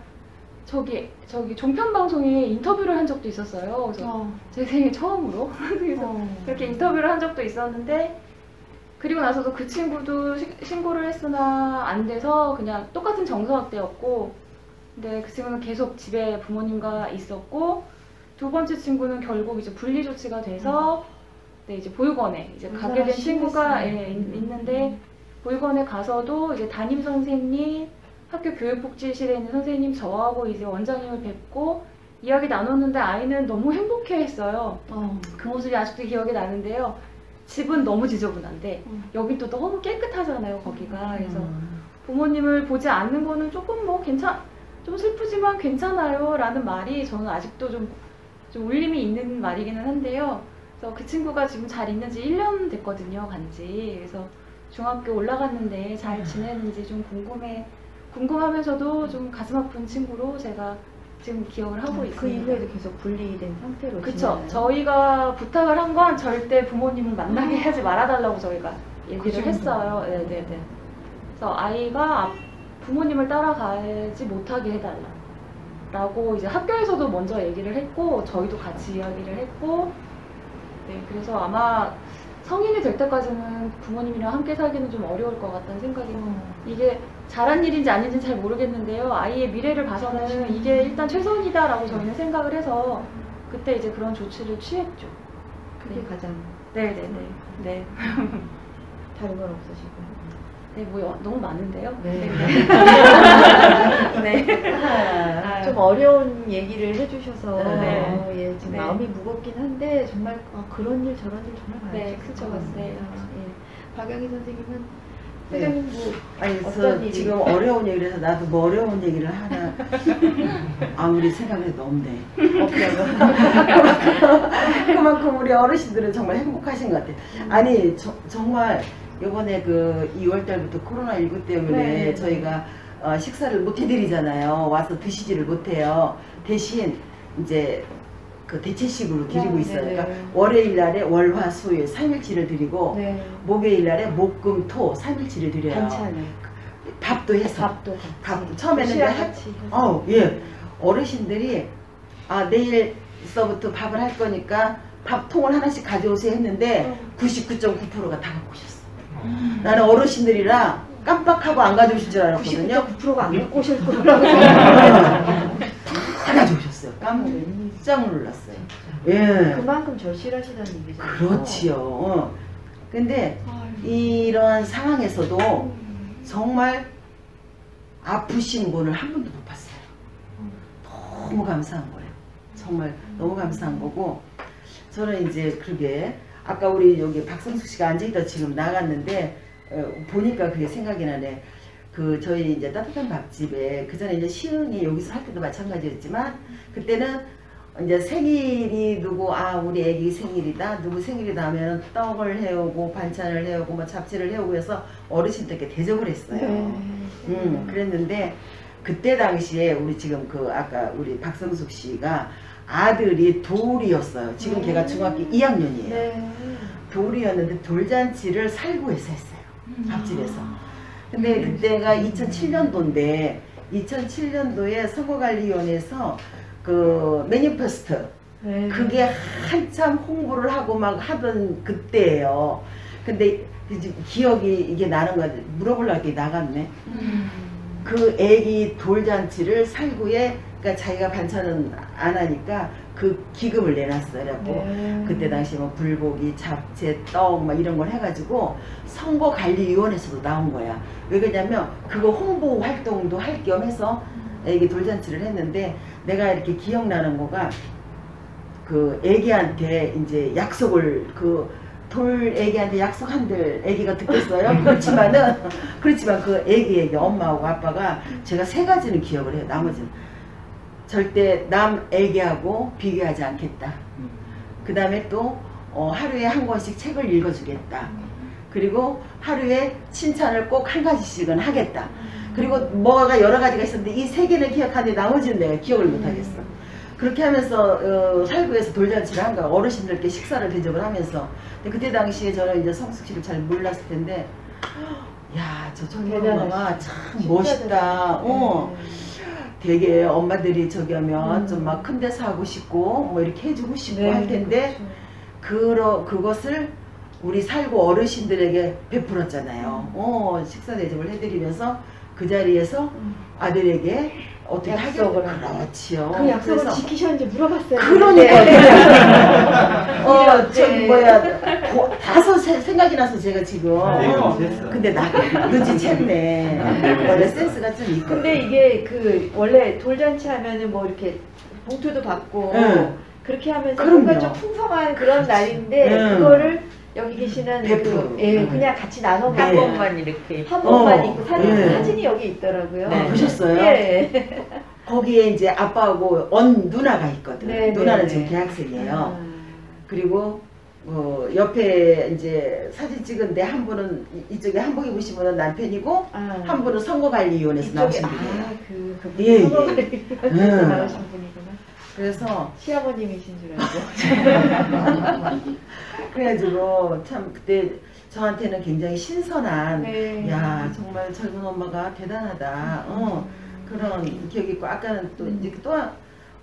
저기 종편 방송에 인터뷰를 한 적도 있었어요. 그래서 제 생애 처음으로 그래서 그렇게 인터뷰를 한 적도 있었는데 그리고 나서도 그 친구도 신고를 했으나 안 돼서 그냥 똑같은 정서학대였고 근데 그 친구는 계속 집에 부모님과 있었고 두 번째 친구는 결국 이제 분리 조치가 돼서 네, 이제 보육원에 이제 가게 된 친구가 있는데 보육원에 가서도 이제 담임 선생님 학교 교육복지실에 있는 선생님 저하고 이제 원장님을 뵙고 이야기 나눴는데 아이는 너무 행복해했어요. 그 모습이 아직도 기억이 나는데요. 집은 너무 지저분한데 여긴 또 너무 깨끗하잖아요, 거기가. 그래서 부모님을 보지 않는 거는 조금 뭐 좀 슬프지만 괜찮아요 라는 말이 저는 아직도 좀 울림이 있는 말이기는 한데요. 그래서 그 친구가 지금 잘 있는지 1년 됐거든요, 간지. 그래서 중학교 올라갔는데 잘 지내는지 좀 궁금하면서도 좀 가슴 아픈 친구로 제가 지금 기억을 하고 있습니다. 그 이후에도 계속 분리된 상태로 그쵸. 지내나요? 저희가 부탁을 한 건 절대 부모님을 만나게 하지 말아달라고 저희가 얘기를 했어요. 네네네. 그래서 아이가 부모님을 따라가지 못하게 해달라 라고 이제 학교에서도 먼저 얘기를 했고 저희도 같이 이야기를 했고 네, 그래서 아마 성인이 될 때까지는 부모님이랑 함께 살기는 좀 어려울 것 같다는 생각이 이게 잘한 일인지 아닌지 잘 모르겠는데요. 아이의 미래를 봐서는 이게 일단 최선이다 라고 저희는 생각을 해서 그때 이제 그런 조치를 취했죠. 그게 가장 네네네. 네. 다른 건 없으시고요. 네, 뭐 너무 많은데요. 네. 네. 좀 어려운 얘기를 해주셔서 네. 예, 지금 네. 마음이 무겁긴 한데 정말 그런 일 저런 일 정말 많으실 네, 것 그쵸, 같습니다. 네. 예. 박영희 선생님은 네. 회장님 뭐 아니, 어떤 저 일이? 지금 어려운 얘기를 해서 나도 뭐 어려운 얘기를 하나 아무리 생각해도 없네. 그만큼 우리 어르신들은 정말 행복하신 것 같아요. 아니 정말 이번에 그 2월달부터 코로나19 때문에 네. 저희가 식사를 못 해드리잖아요. 와서 드시지를 못해요. 대신 이제 그 대체식으로 드리고 있어요. 네, 네. 그러니까 월요일 날에 월화 수요일 3일치를 드리고 네. 목요일 날에 목금 토 3일치를 드려요. 반찬을 밥도 해서. 밥도 같이 밥 처음에는 도시락 이제 같이 해서. 예. 어르신들이 내일서부터 밥을 할 거니까 밥통을 하나씩 가져오세요 했는데 99.9%가 다 갖고 오셨어. 나는 어르신들이라 깜빡하고 안 가져오신 줄 알았거든요. 99%가 안 갖고 오실 거라고 생각했어요. 다 가져오셨어요. 깜짝 놀랐어요. 예. 그만큼 절실하시다는 얘기잖아요. 그렇지요. 근데 이런 상황에서도 정말 아프신 분을 한 분도 못 봤어요. 너무 감사한 거예요. 정말 너무 감사한 거고 저는 이제 그러게 아까 우리 여기 박성숙 씨가 앉아있다 지금 나갔는데 보니까 그게 생각이 나네. 그 저희 이제 따뜻한 밥집에 그 전에 이제 시흥이 여기서 할 때도 마찬가지였지만 그때는 이제 생일이 누구 우리 애기 생일이다 누구 생일이다 하면 떡을 해오고 반찬을 해오고 뭐 잡채를 해오고 해서 어르신들께 대접을 했어요. 그랬는데 그때 당시에 우리 지금 그 아까 우리 박성숙 씨가 아들이 돌이었어요. 지금 걔가 중학교 2학년이에요. 네. 돌이었는데 돌잔치를 살구에서 했어요. 밥집에서. 근데 그때가 2007년도인데 2007년도에 선거관리위원회에서 그 매니페스트 네. 그게 한참 홍보를 하고 막 하던 그때예요. 근데 이제 기억이 이게 나는 거 물어보려고 나갔네. 그 애기 돌잔치를 살구에 그러니까 자기가 반찬은 안 하니까 그 기금을 내놨어요. 그래갖고 그때 당시 뭐 불고기, 잡채, 떡 막 이런 걸 해가지고 선거관리위원회에서도 나온 거야. 왜 그러냐면 그거 홍보 활동도 할 겸 해서 애기 돌잔치를 했는데 내가 이렇게 기억나는 거가 그 애기한테 이제 약속을 돌 애기한테 약속한들 애기가 듣겠어요? 그렇지만 그 애기에게 엄마하고 아빠가 제가 3가지는 기억을 해요. 나머지는 절대 남 애기하고 비교하지 않겠다. 그 다음에 또 하루에 한 권씩 책을 읽어주겠다. 그리고 하루에 칭찬을 꼭 1가지씩은 하겠다. 그리고 뭐가 여러 가지가 있었는데 이 3개는 기억하는데 나머지는 내가 기억을 못하겠어. 그렇게 하면서 살구에서 돌잔치를 한 거야. 어르신들께 식사를 대접을 하면서. 근데 그때 당시에 저는 이제 성숙씨를 잘 몰랐을 텐데, 야, 저 엄마가 참 멋있다. 되게 엄마들이 저기 하면 좀 막 큰 데서 하고 싶고 뭐 이렇게 해주고 싶고 할 텐데 그것을 우리 살구 어르신들에게 베풀었잖아요. 식사 대접을 해드리면서 그 자리에서 아들에게 어떻게 약속을 그렇지요. 그 약속을 그래서 지키셨는지 물어봤어요. 그러니까 저기 뭐야 5 생각이 나서 제가 지금 근데 나 눈치챘네. 원래 센스가 좀 있고. 근데 이게 그 원래 돌잔치 하면은 뭐 이렇게 봉투도 받고 그렇게 하면서 뭔가 좀 풍성한 그런 날인데 그거를 여기 계시는 그냥 같이 나눠 한 먹고 번만 이렇게 한 번만 있고 사진이 여기 있더라고요. 보셨어요? 예. 거기에 이제 아빠하고 누나가 있거든. 누나는 지금 대학생이에요. 그리고 옆에 이제 사진 찍은데 한 분은 이쪽에 한복 입으신 분은 남편이고 한 분은 선거관리위원회에서 나오신 분이에요. 선거관리위원회에서 나오신 분이구나. 그래서 시아버님이신 줄 알고. 그래가지고 참 그때 저한테는 굉장히 신선한 야 정말 젊은 엄마가 대단하다 그런 기억이 있고 아까는 또 이제 또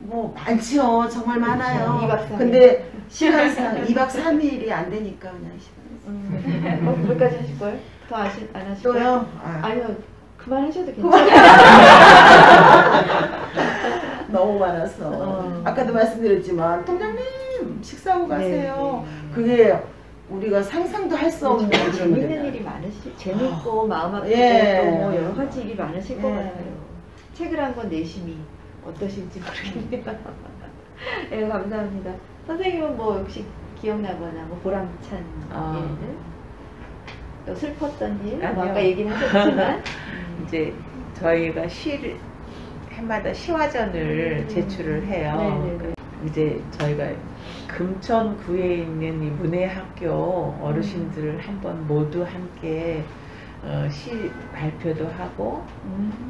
뭐 많지요. 정말 많아요. 2박 3일. 근데 시간상 2박 3일이 안 되니까 그냥 시간상 거기까지 하실 거예요? 더 안 하실 거예요? 또요? 아니요. 그만하셔도 괜찮아요. 너무 많아서 아까도 말씀드렸지만 통장님 식사하고 가세요. 그게 우리가 상상도 할 수 없는 재밌는 일이 재밌고 마음 아프고 뭐 여러 가지 일이 많으실 것 같아요. 책을 한 권 내심이 어떠실지 모르겠네요. 네, 감사합니다. 선생님은 뭐 혹시 기억나거나 뭐 보람찬 일들? 또 슬펐던 일? 뭐 아까 얘기는 하셨지만 이제 저희가 해마다 시화전을 제출을 해요. 이제 저희가 금천구에 있는 이 문예학교 어르신들 한번 모두 함께 시 발표도 하고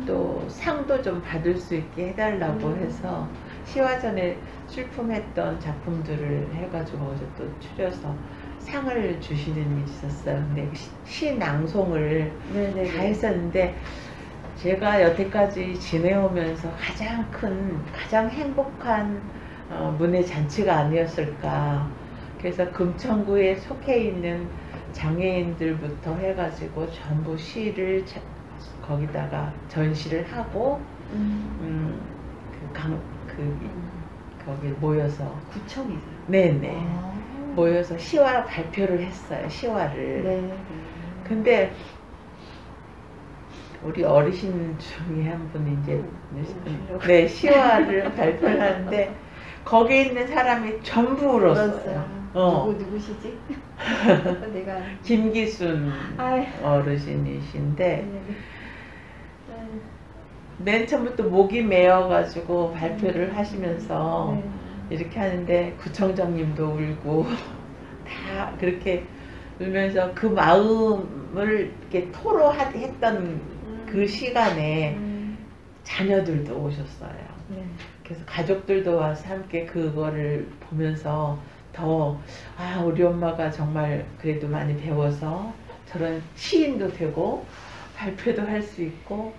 또 상도 좀 받을 수 있게 해달라고 해서 시화전에 출품했던 작품들을 해가지고 또 추려서 상을 주시는 일이 있었어요. 근데 시 낭송을 다 했었는데 제가 여태까지 지내오면서 가장 행복한 문예 잔치가 아니었을까. 그래서 금천구에 속해 있는 장애인들부터 해가지고 전부 시를 거기다가 전시를 하고 거기 모여서 구청에서 네네 모여서 시화 발표를 했어요. 시화를. 근데 우리 어르신 중에 한 분이 이제 시화를 발표를 하는데 거기 있는 사람이 전부 울었어요. 누구시지? 내가 김기순 어르신이신데 맨 처음부터 목이 메어가지고 발표를 하시면서 이렇게 하는데 구청장님도 울고 다 그렇게 울면서 그 마음을 이렇게 토로했던 그 시간에 자녀들도 오셨어요. 그래서 가족들도 와서 함께 그거를 보면서 더 우리 엄마가 정말 그래도 많이 배워서 저런 시인도 되고 발표도 할 수 있고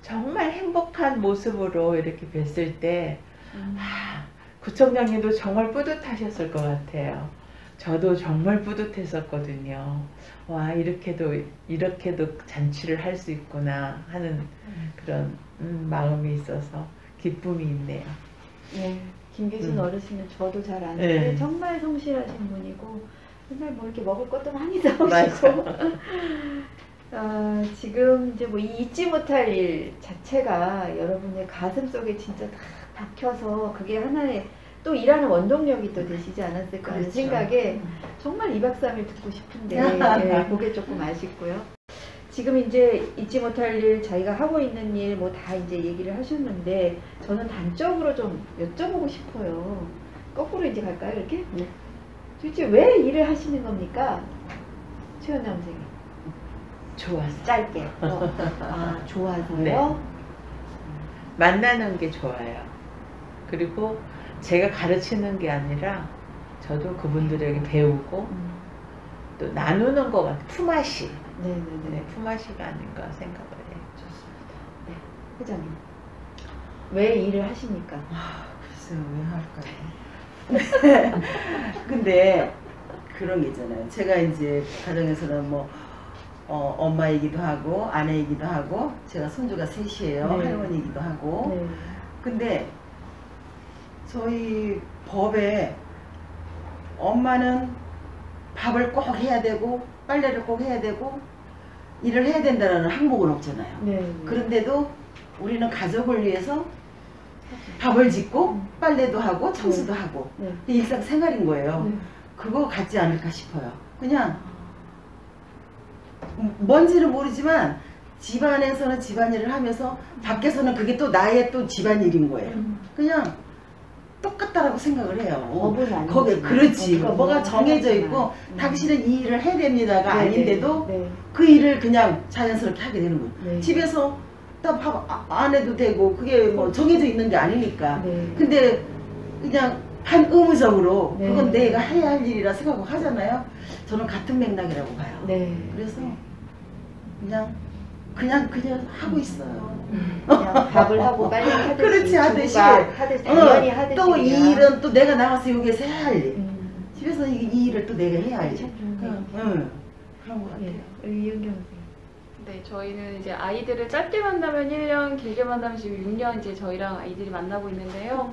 정말 행복한 모습으로 이렇게 뵀을 때 구청장님도 정말 뿌듯하셨을 것 같아요. 저도 정말 뿌듯했었거든요. 와 이렇게도 잔치를 할 수 있구나 하는 그런 마음이 있어서 기쁨이 있네요. 네, 김규순 어르신은 저도 잘 아는데 네. 정말 성실하신 분이고 맨날 뭐 이렇게 먹을 것도 많이 사오시고 지금 이제 뭐 잊지 못할 일 자체가 여러분의 가슴 속에 진짜 다 박혀서 그게 하나의 또 일하는 원동력이 또 되시지 않았을까 하는 그렇죠. 생각에 정말 2박 3일 듣고 싶은데 예, 그게 조금 아쉽고요. 지금 이제 잊지 못할 일, 자기가 하고 있는 일 뭐 다 이제 얘기를 하셨는데 저는 단적으로 좀 여쭤보고 싶어요. 거꾸로 이제 갈까요, 이렇게? 네. 도대체 왜 일을 하시는 겁니까? 최연아 선생님. 좋아서. 짧게. 좋아서요? 네. 만나는 게 좋아요. 그리고 제가 가르치는 게 아니라 저도 그분들에게 배우고 또 나누는 것 같아요. 품앗이. 네네네. 품앗이가 아닌가 생각을 해요. 좋습니다. 네. 회장님. 왜 일을 하십니까? 글쎄요, 왜 할까요? 근데 그런 게 있잖아요. 제가 이제 가정에서는 뭐 엄마이기도 하고 아내이기도 하고 제가 손주가 셋이에요. 네. 할머니이기도 하고. 네. 근데 저희 법에 엄마는 밥을 꼭 해야 되고 빨래를 꼭 해야 되고 일을 해야 된다는 항목은 없잖아요. 네. 그런데도 우리는 가족을 위해서 밥을 짓고 빨래도 하고 청소도 하고 네. 이게 일상생활인 거예요. 네. 그거 같지 않을까 싶어요. 그냥 뭔지는 모르지만 집안에서는 집안일을 하면서 밖에서는 그게 또 나의 또 집안일인 거예요. 그냥 똑같다라고 생각을 해요. 법은 아니지만. 거기 그렇지. 법은 뭐가 정해져 하지만. 있고 당신은 이 일을 해야 됩니다가 네, 아닌데도 네. 그 일을 그냥 자연스럽게 하게 되는 거예요. 네. 집에서 밥 안 해도 되고 그게 뭐 정해져 있는 게 아니니까. 네. 근데 그냥 반의무적으로 네. 그건 내가 해야 할 일이라 생각하고 하잖아요. 저는 같은 맥락이라고 봐요. 네. 그래서 그냥 하고 있어요. 그냥 밥을 하고 빨리 하듯이 그렇지, 하듯이. 하듯이 당연히 하듯이 또 이 그냥. 일은 또 내가 나가서 여기서 해야 할 일. 집에서 이 일을 또 내가 해야 할 일. 참 좋은 응. 그런 것 같아요. 예, 우리 이은경 선생님. 네, 저희는 이제 아이들을 짧게 만나면 1년, 길게 만나면 지금 6년 이제 저희랑 아이들이 만나고 있는데요.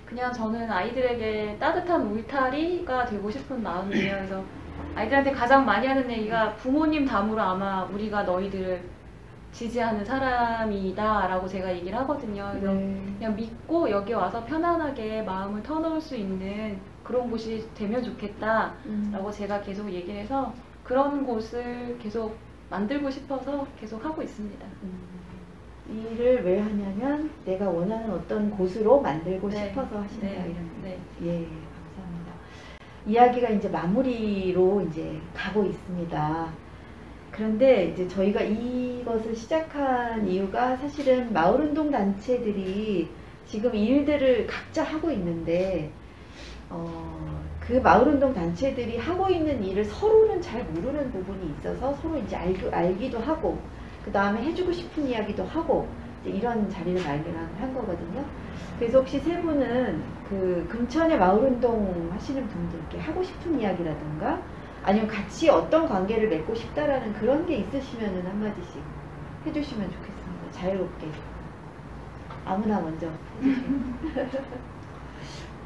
그냥 저는 아이들에게 따뜻한 울타리가 되고 싶은 마음이에요. 그래서 아이들한테 가장 많이 하는 얘기가 부모님 다음으로 아마 우리가 너희들을 지지하는 사람이다 라고 제가 얘기를 하거든요. 그래서 네. 그냥 믿고 여기 와서 편안하게 마음을 터놓을 수 있는 그런 곳이 되면 좋겠다 라고 제가 계속 얘기를 해서 그런 곳을 계속 만들고 싶어서 계속 하고 있습니다. 일을 왜 하냐면 내가 원하는 어떤 곳으로 만들고 네. 싶어서 하신다 네. 이런 네. 예, 감사합니다. 이야기가 이제 마무리로 이제 가고 있습니다. 그런데 이제 저희가 이것을 시작한 이유가 사실은 마을운동 단체들이 지금 일들을 각자 하고 있는데 그 마을운동 단체들이 하고 있는 일을 서로는 잘 모르는 부분이 있어서 서로 이제 알기도 하고 그 다음에 해주고 싶은 이야기도 하고 이제 이런 자리를 마련한 거거든요. 그래서 혹시 세 분은 그 금천의 마을운동 하시는 분들께 하고 싶은 이야기라든가 아니면 같이 어떤 관계를 맺고 싶다라는 그런 게 있으시면은 한마디씩 해주시면 좋겠습니다. 자유롭게. 아무나 먼저 해주시면.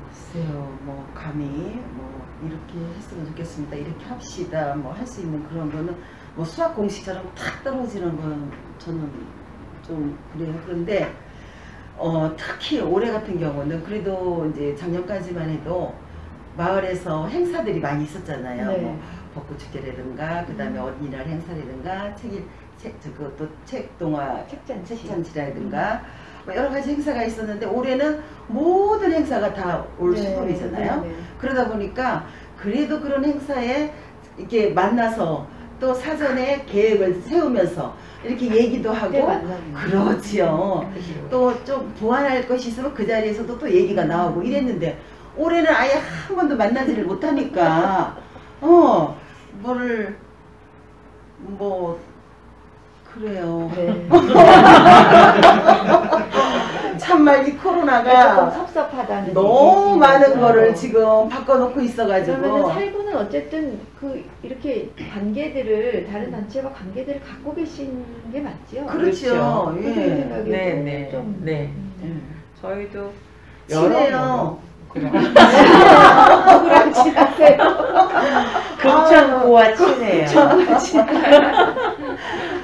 글쎄요, 뭐 감히 뭐 이렇게 했으면 좋겠습니다. 이렇게 합시다. 뭐 할 수 있는 그런 거는 뭐 수학 공식처럼 탁 떨어지는 건 저는 좀 그래요. 그런데 특히 올해 같은 경우는 그래도 이제 작년까지만 해도 마을에서 행사들이 많이 있었잖아요. 네. 뭐 벚꽃 축제라든가 그다음에 어린이날 행사라든가 또 책동화 책잔치라든가 뭐 여러 가지 행사가 있었는데 올해는 모든 행사가 다 올 수금이잖아요. 네. 그러다 보니까 그래도 그런 행사에 이렇게 만나서 또 사전에 계획을 세우면서 이렇게 얘기도 하고 그렇지요. 또 좀 보완할 것이 있으면 그 자리에서도 또 얘기가 나오고 이랬는데 올해는 아예 한 번도 만나지를 못하니까 그래요. 네. 참말 이 조금 코로나가 섭섭하다는 너무 얘기지. 많은 거를 그래서 지금 바꿔놓고 그러면은 있어가지고 살구는 어쨌든 그 이렇게 관계들을 다른 단체와 관계들을 갖고 계신 게 맞지요? 그렇죠. 선생님 예. 생각에도 네. 좀 네. 친해요. 저희도 그럼 누구랑 친하세요? 금천구와 친해요.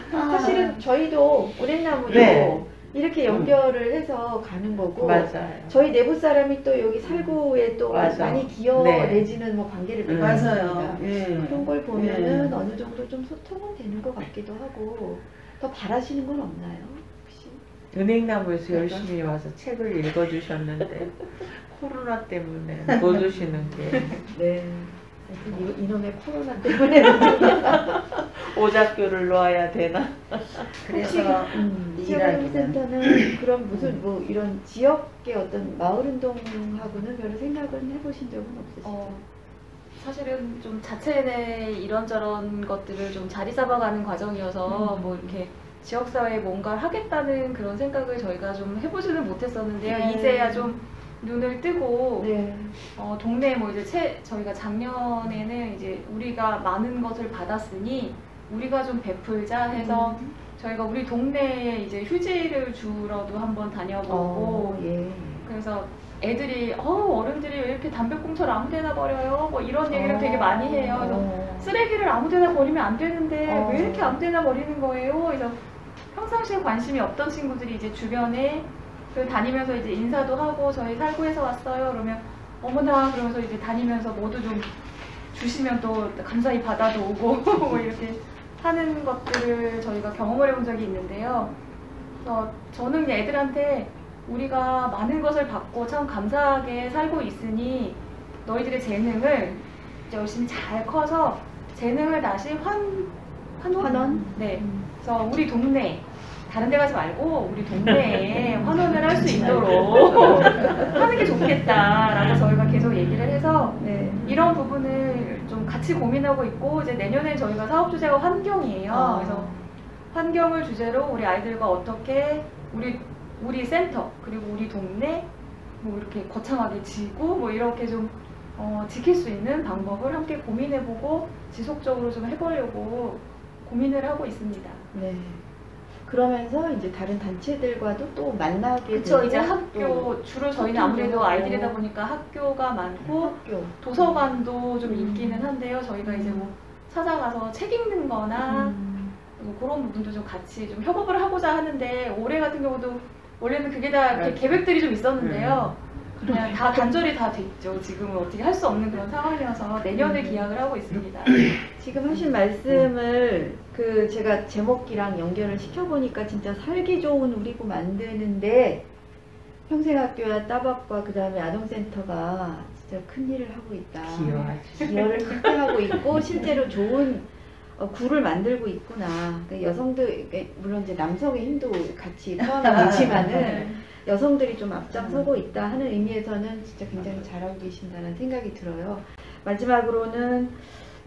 사실은 저희도 오랜나무도 네. 이렇게 연결을 해서 가는 거고 맞아요. 저희 내부 사람이 또 여기 살구에 또 맞아. 많이 기여 네. 내지는 뭐 관계를 맺고 맞아요. 있습니다. 예. 그런 걸 보면은 예. 어느 정도 좀 소통은 되는 것 같기도 하고 더 바라시는 건 없나요? 혹시? 은행나무에서 열심히 와서 책을 읽어주셨는데 코로나 때문에 못 오시는 게 네. 하여튼 이놈의 코로나 때문에 오작교를 놓아야 되나? 그래서 지역활동센터는 그런 무슨 뭐 이런 지역의 어떤 마을 운동하고는 별로 생각은 해보신 적은 없으시죠? 사실은 좀 자체 내 이런저런 것들을 좀 자리 잡아가는 과정이어서 뭐 이렇게 지역사회에 뭔가를 하겠다는 그런 생각을 저희가 좀 해보지는 못했었는데요. 네. 이제야 좀 눈을 뜨고 네. 동네 뭐 이제 저희가 작년에는 이제 우리가 많은 것을 받았으니 우리가 좀 베풀자 해서 저희가 우리 동네에 이제 휴지를 주러도 한번 다녀보고 예. 그래서 애들이 어른들이 왜 이렇게 담배꽁초를 아무데나 버려요? 뭐 이런 얘기를 되게 많이 해요. 그래서 쓰레기를 아무데나 버리면 안 되는데 왜 이렇게 아무데나 버리는 거예요? 그래서 평상시에 관심이 없던 친구들이 이제 주변에 다니면서 이제 인사도 하고 저희 살구에서 왔어요. 그러면 어머나 그러면서 이제 다니면서 모두 좀 주시면 또 감사히 받아도 오고 뭐 이렇게 하는 것들을 저희가 경험을 해본 적이 있는데요. 그래서 저는 애들한테 우리가 많은 것을 받고 참 감사하게 살고 있으니 너희들의 재능을 이제 열심히 잘 커서 재능을 다시 환원? 네. 그래서 우리 동네 다른 데 가지 말고 우리 동네에 환원을 할 수 있도록 하는 게 좋겠다라고 저희가 계속 얘기를 해서 네. 이런 부분을 좀 같이 고민하고 있고 이제 내년에 저희가 사업 주제가 환경이에요. 그래서 환경을 주제로 우리 아이들과 어떻게 우리 센터 그리고 우리 동네 뭐 이렇게 거창하게 지고 뭐 이렇게 좀 지킬 수 있는 방법을 함께 고민해보고 지속적으로 좀 해보려고 고민을 하고 있습니다. 네. 그러면서 이제 다른 단체들과도 또 만나게 그렇죠. 되고 이제 또 학교 주로 저희는 소통도 아무래도 하고. 아이들이다 보니까 학교가 많고 학교 도서관도 좀 있기는 한데요. 저희가 이제 뭐 찾아가서 책 읽는 거나 뭐 그런 부분도 좀 같이 좀 협업을 하고자 하는데 올해 같은 경우도 원래는 그게 다 이렇게 계획들이 좀 있었는데요. 그냥 다 단절이 다 됐죠. 지금은 어떻게 할 수 없는 그런 상황이어서 내년에 기약을 하고 있습니다. 지금 하신 말씀을 그 제가 제목이랑 연결을 시켜보니까 진짜 살기 좋은 우리고 만드는데 평생학교와 따박과 그 다음에 아동센터가 진짜 큰 일을 하고 있다. 기여를 크게 하고 있고 실제로 좋은 구를 만들고 있구나. 그러니까 여성들 물론 이제 남성의 힘도 같이 포함이 되지만은 여성들이 좀 앞장서고 있다 하는 의미에서는 진짜 굉장히 잘하고 계신다는 생각이 들어요. 마지막으로는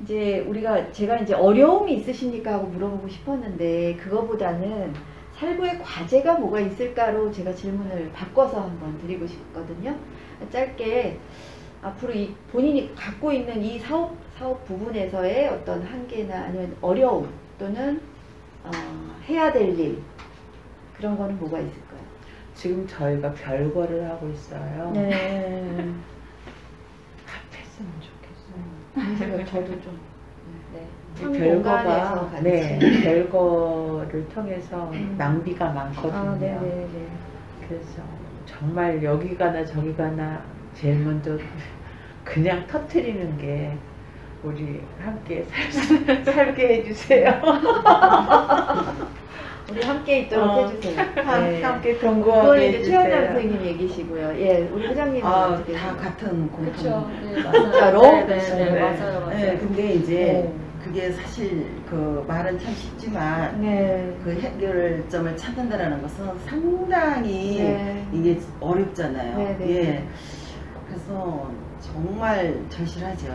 이제 제가 이제 어려움이 있으십니까 하고 물어보고 싶었는데 그거보다는 살구의 과제가 뭐가 있을까로 제가 질문을 바꿔서 한번 드리고 싶거든요. 짧게 앞으로 본인이 갖고 있는 이 사업 부분에서의 어떤 한계나 아니면 어려움 또는 해야 될 일 그런 거는 뭐가 있을까요? 지금 저희가 별거를 하고 있어요. 네. 합했으면 좋겠어요. 저도 좀 네. 별거가 같이. 네, 별거를 통해서 낭비가 많거든요. 네네네. 그래서 정말 여기 가나 저기 가나 제일 먼저 그냥 터트리는 게 우리 함께 살게 해주세요. 우리 함께 있도록 해주세요. 네. 함께 그건 동거하게 이제 최원장 해주세요. 선생님 얘기시고요. 예, 우리 회장님은 어떻게 다 생각하세요? 같은 공통. 그렇죠. 네, 맞아요. 진짜로? 네, 맞아요. 네, 근데 이제 네. 그게 사실 그 말은 참 쉽지만 네. 그 해결점을 찾는다라는 것은 상당히 네. 이게 어렵잖아요. 네, 네. 예. 그래서 정말 절실하죠.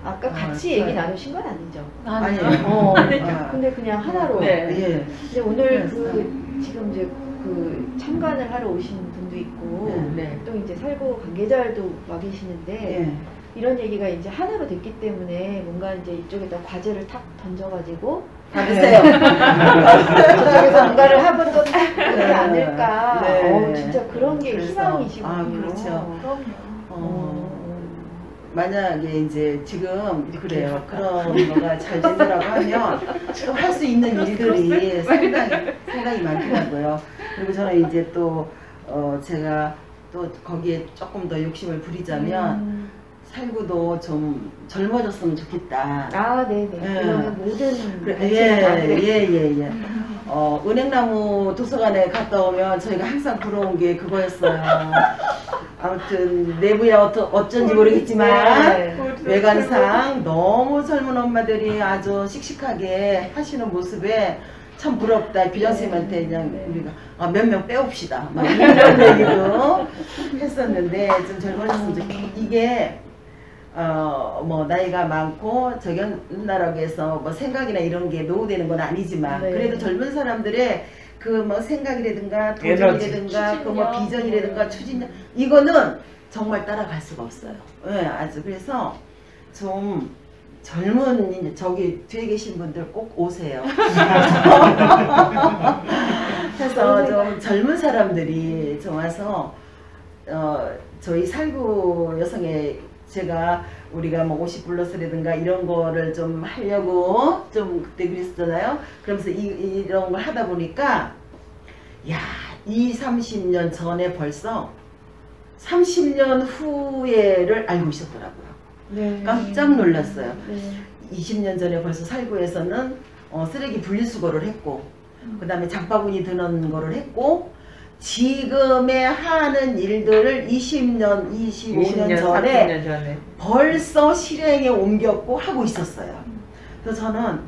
아까 같이 네. 얘기 나누신 건 아니죠? 아니에요. 어, 아, 근데 그냥 하나로. 네. 예. 근데 오늘 그래서. 지금 이제 그 참관을 하러 오신 분도 있고 네. 또 이제 살구 관계자들도 와 계시는데 예. 이런 얘기가 이제 하나로 됐기 때문에 뭔가 이제 이쪽에다 과제를 탁 던져가지고 받으세요. 저쪽에서 뭔가를 하면 또 딱 되지 않을까. 네. 진짜 그런 게 그래서, 희망이시군요. 아, 그렇죠. 그럼요. 만약에 이제 지금 그래요. 그런 거가 잘 되더라고 하면 또 할 수 있는 일들이 상당히 많더라고요. 그리고 저는 이제 또 제가 또 거기에 조금 더 욕심을 부리자면 살구도 좀 젊어졌으면 좋겠다. 아, 네네. 예. 그러면 모든 그래, 단체가 다 그래요. 예. 은행나무 도서관에 갔다 오면 저희가 항상 부러운 게 그거였어요. 아무튼 내부에 어쩐지 모르겠지만 네. 외관상 너무 젊은 엄마들이 아주 씩씩하게 하시는 모습에 참 부럽다. 교장선생님한테 그냥 네. 우리가 몇 명 빼옵시다. 막 이런 얘기도 했었는데 좀 젊어졌으면 좋겠다. 이게 뭐 나이가 많고 저견나라고 해서 뭐 생각이나 이런 게 노후되는 건 아니지만 네. 그래도 젊은 사람들의 그 뭐 생각이라든가 에너지, 도전이라든가 그 뭐 추진력. 비전이라든가 추진력 이거는 정말 따라갈 수가 없어요. 예, 아주 그래서 좀 젊은 저기 뒤에 계신 분들 꼭 오세요. 그래서 좀 젊은 사람들이 좀 와서 저희 살구 여성의 제가 우리가 뭐 50플러스라든가 이런 거를 좀 하려고 좀 그때 그랬었잖아요. 그러면서 이런 걸 하다 보니까 야, 30년 전에 벌써 30년 후에를 알고 있었더라고요. 네. 깜짝 놀랐어요. 네. 20년 전에 벌써 살구에서는 쓰레기 분리수거를 했고 그 다음에 장바구니 드는 거를 했고 지금의 하는 일들을 20년, 25년 전에 30년 전에 벌써 실행에 옮겼고 하고 있었어요. 그래서 저는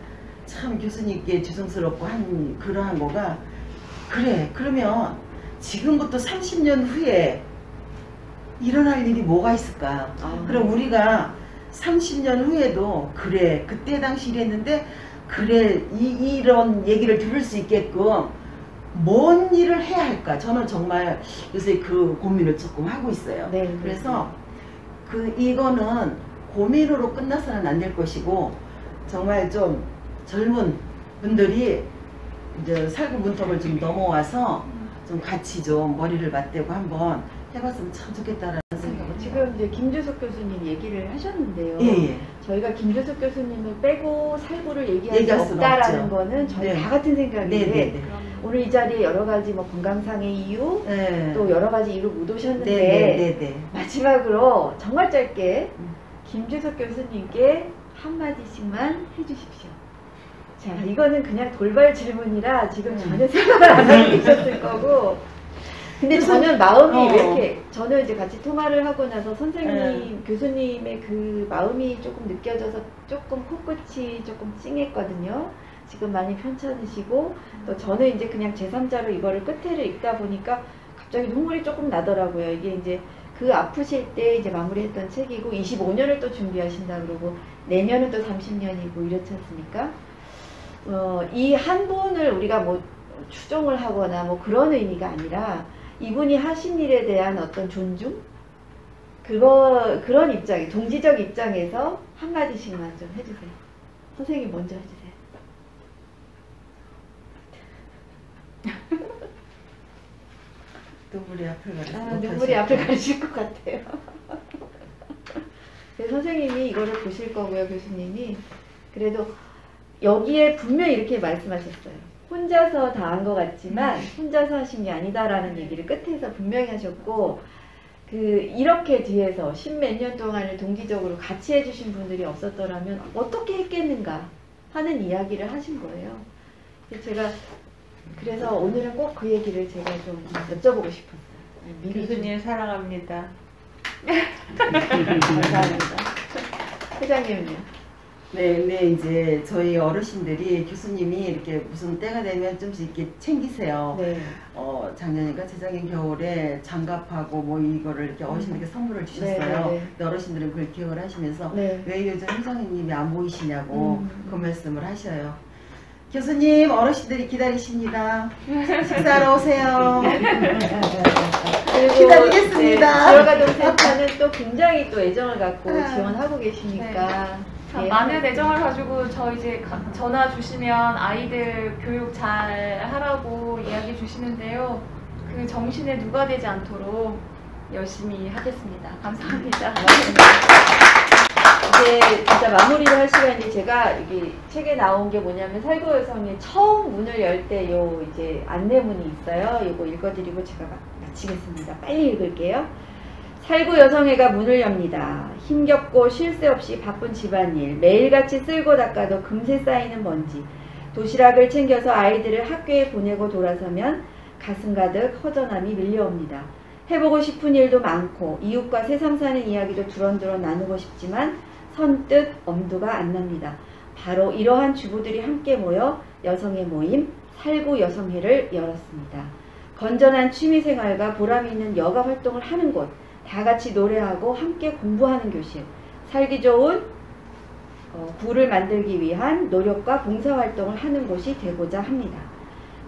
참 교수님께 죄송스럽고 한 그러한 거가 그래 그러면 지금부터 30년 후에 일어날 일이 뭐가 있을까? 그럼 우리가 30년 후에도 그래 그때 당시 이랬는데 그래 이런 얘기를 들을 수 있게끔 뭔 일을 해야 할까? 저는 정말 요새 그 고민을 조금 하고 있어요. 네. 그래서 이거는 고민으로 끝나서는 안 될 것이고 정말 좀 젊은 분들이 이제 살구 문턱을 좀 넘어와서 좀 같이 좀 머리를 맞대고 한번 해봤으면 참 좋겠다라는 생각을 지금 이제 김주석 교수님 얘기를 하셨는데요. 예. 저희가 김주석 교수님을 빼고 살구를 얘기할 얘기할 수 수는 없다라는 없죠. 거는 저희 네. 다 같은 생각인데 네네네. 오늘 이 자리에 여러 가지 뭐 건강상의 이유 네. 또 여러 가지 이유로 못 오셨는데 네네네. 마지막으로 정말 짧게 음. 김주석 교수님께 한마디씩만 해주십시오. 자, 이거는 그냥 돌발 질문이라 지금 전혀 생각을 안 하고 계셨을 거고 근데 저는 마음이 왜 이렇게 저는 이제 같이 통화를 하고 나서 선생님 교수님의 그 마음이 조금 느껴져서 조금 코끝이 조금 찡했거든요. 지금 많이 편찮으시고 또 저는 이제 그냥 제3자로 이거를 끝에를 읽다 보니까 갑자기 눈물이 조금 나더라고요. 이게 이제 그 아프실 때 이제 마무리했던 책이고 25년을 또 준비하신다 그러고 내년은 또 30년이고 이렇지 않습니까? 이 한 분을 우리가 뭐 추종을 하거나 뭐 그런 의미가 아니라 이분이 하신 일에 대한 어떤 존중? 그런 입장에, 동지적 입장에서 한마디씩만 좀 해주세요. 선생님 먼저 해주세요. 눈물이 앞을 가리지 눈물이 앞을 가리실 것 같아요. 선생님이 이거를 보실 거고요, 교수님이. 그래도 여기에 분명히 이렇게 말씀하셨어요. 혼자서 다 한 것 같지만 혼자서 하신 게 아니다라는 얘기를 끝에서 분명히 하셨고 이렇게 뒤에서 십몇 년 동안을 동기적으로 같이 해주신 분들이 없었더라면 어떻게 했겠는가 하는 이야기를 하신 거예요. 그래서 오늘은 꼭 그 얘기를 제가 좀 여쭤보고 싶었어요. 교수님 사랑합니다. 감사합니다. 회장님은요? 네, 이제 저희 어르신들이 교수님이 이렇게 무슨 때가 되면 좀씩 이렇게 챙기세요. 네. 작년인가 재작년 겨울에 장갑하고 뭐 이거를 이렇게 어르신들께 선물을 주셨어요. 네. 근데 어르신들은 그걸 기억을 하시면서 네. 왜 요즘 회장님이 안 보이시냐고 그 말씀을 하셔요. 교수님, 어르신들이 기다리십니다. 식사하러 오세요. 그리고 기다리겠습니다. 지역아동센터는 또 굉장히 또 애정을 갖고 아. 지원하고 계시니까 참 예. 많은 애정을 가지고 저 이제 전화 주시면 아이들 교육 잘 하라고 이야기 주시는데요. 그 정신에 누가 되지 않도록 열심히 하겠습니다. 감사합니다. 이제 진짜 마무리를 할 시간이 제가 이게 책에 나온 게 뭐냐면 살구 여성이 처음 문을 열 때 요 이제 안내문이 있어요. 이거 읽어드리고 제가 마치겠습니다. 빨리 읽을게요. 살구 여성회가 문을 엽니다. 힘겹고 쉴 새 없이 바쁜 집안일, 매일같이 쓸고 닦아도 금세 쌓이는 먼지, 도시락을 챙겨서 아이들을 학교에 보내고 돌아서면 가슴 가득 허전함이 밀려옵니다. 해보고 싶은 일도 많고 이웃과 세상 사는 이야기도 두런두런 나누고 싶지만 선뜻 엄두가 안 납니다. 바로 이러한 주부들이 함께 모여 여성의 모임 살구 여성회를 열었습니다. 건전한 취미생활과 보람 있는 여가 활동을 하는 곳, 다 같이 노래하고 함께 공부하는 교실, 살기 좋은 구를 만들기 위한 노력과 봉사활동을 하는 곳이 되고자 합니다.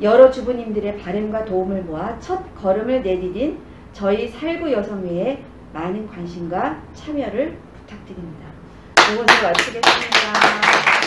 여러 주부님들의 바람과 도움을 모아 첫 걸음을 내디딘 저희 살구 여성회에 많은 관심과 참여를 부탁드립니다. 이것을 마치겠습니다.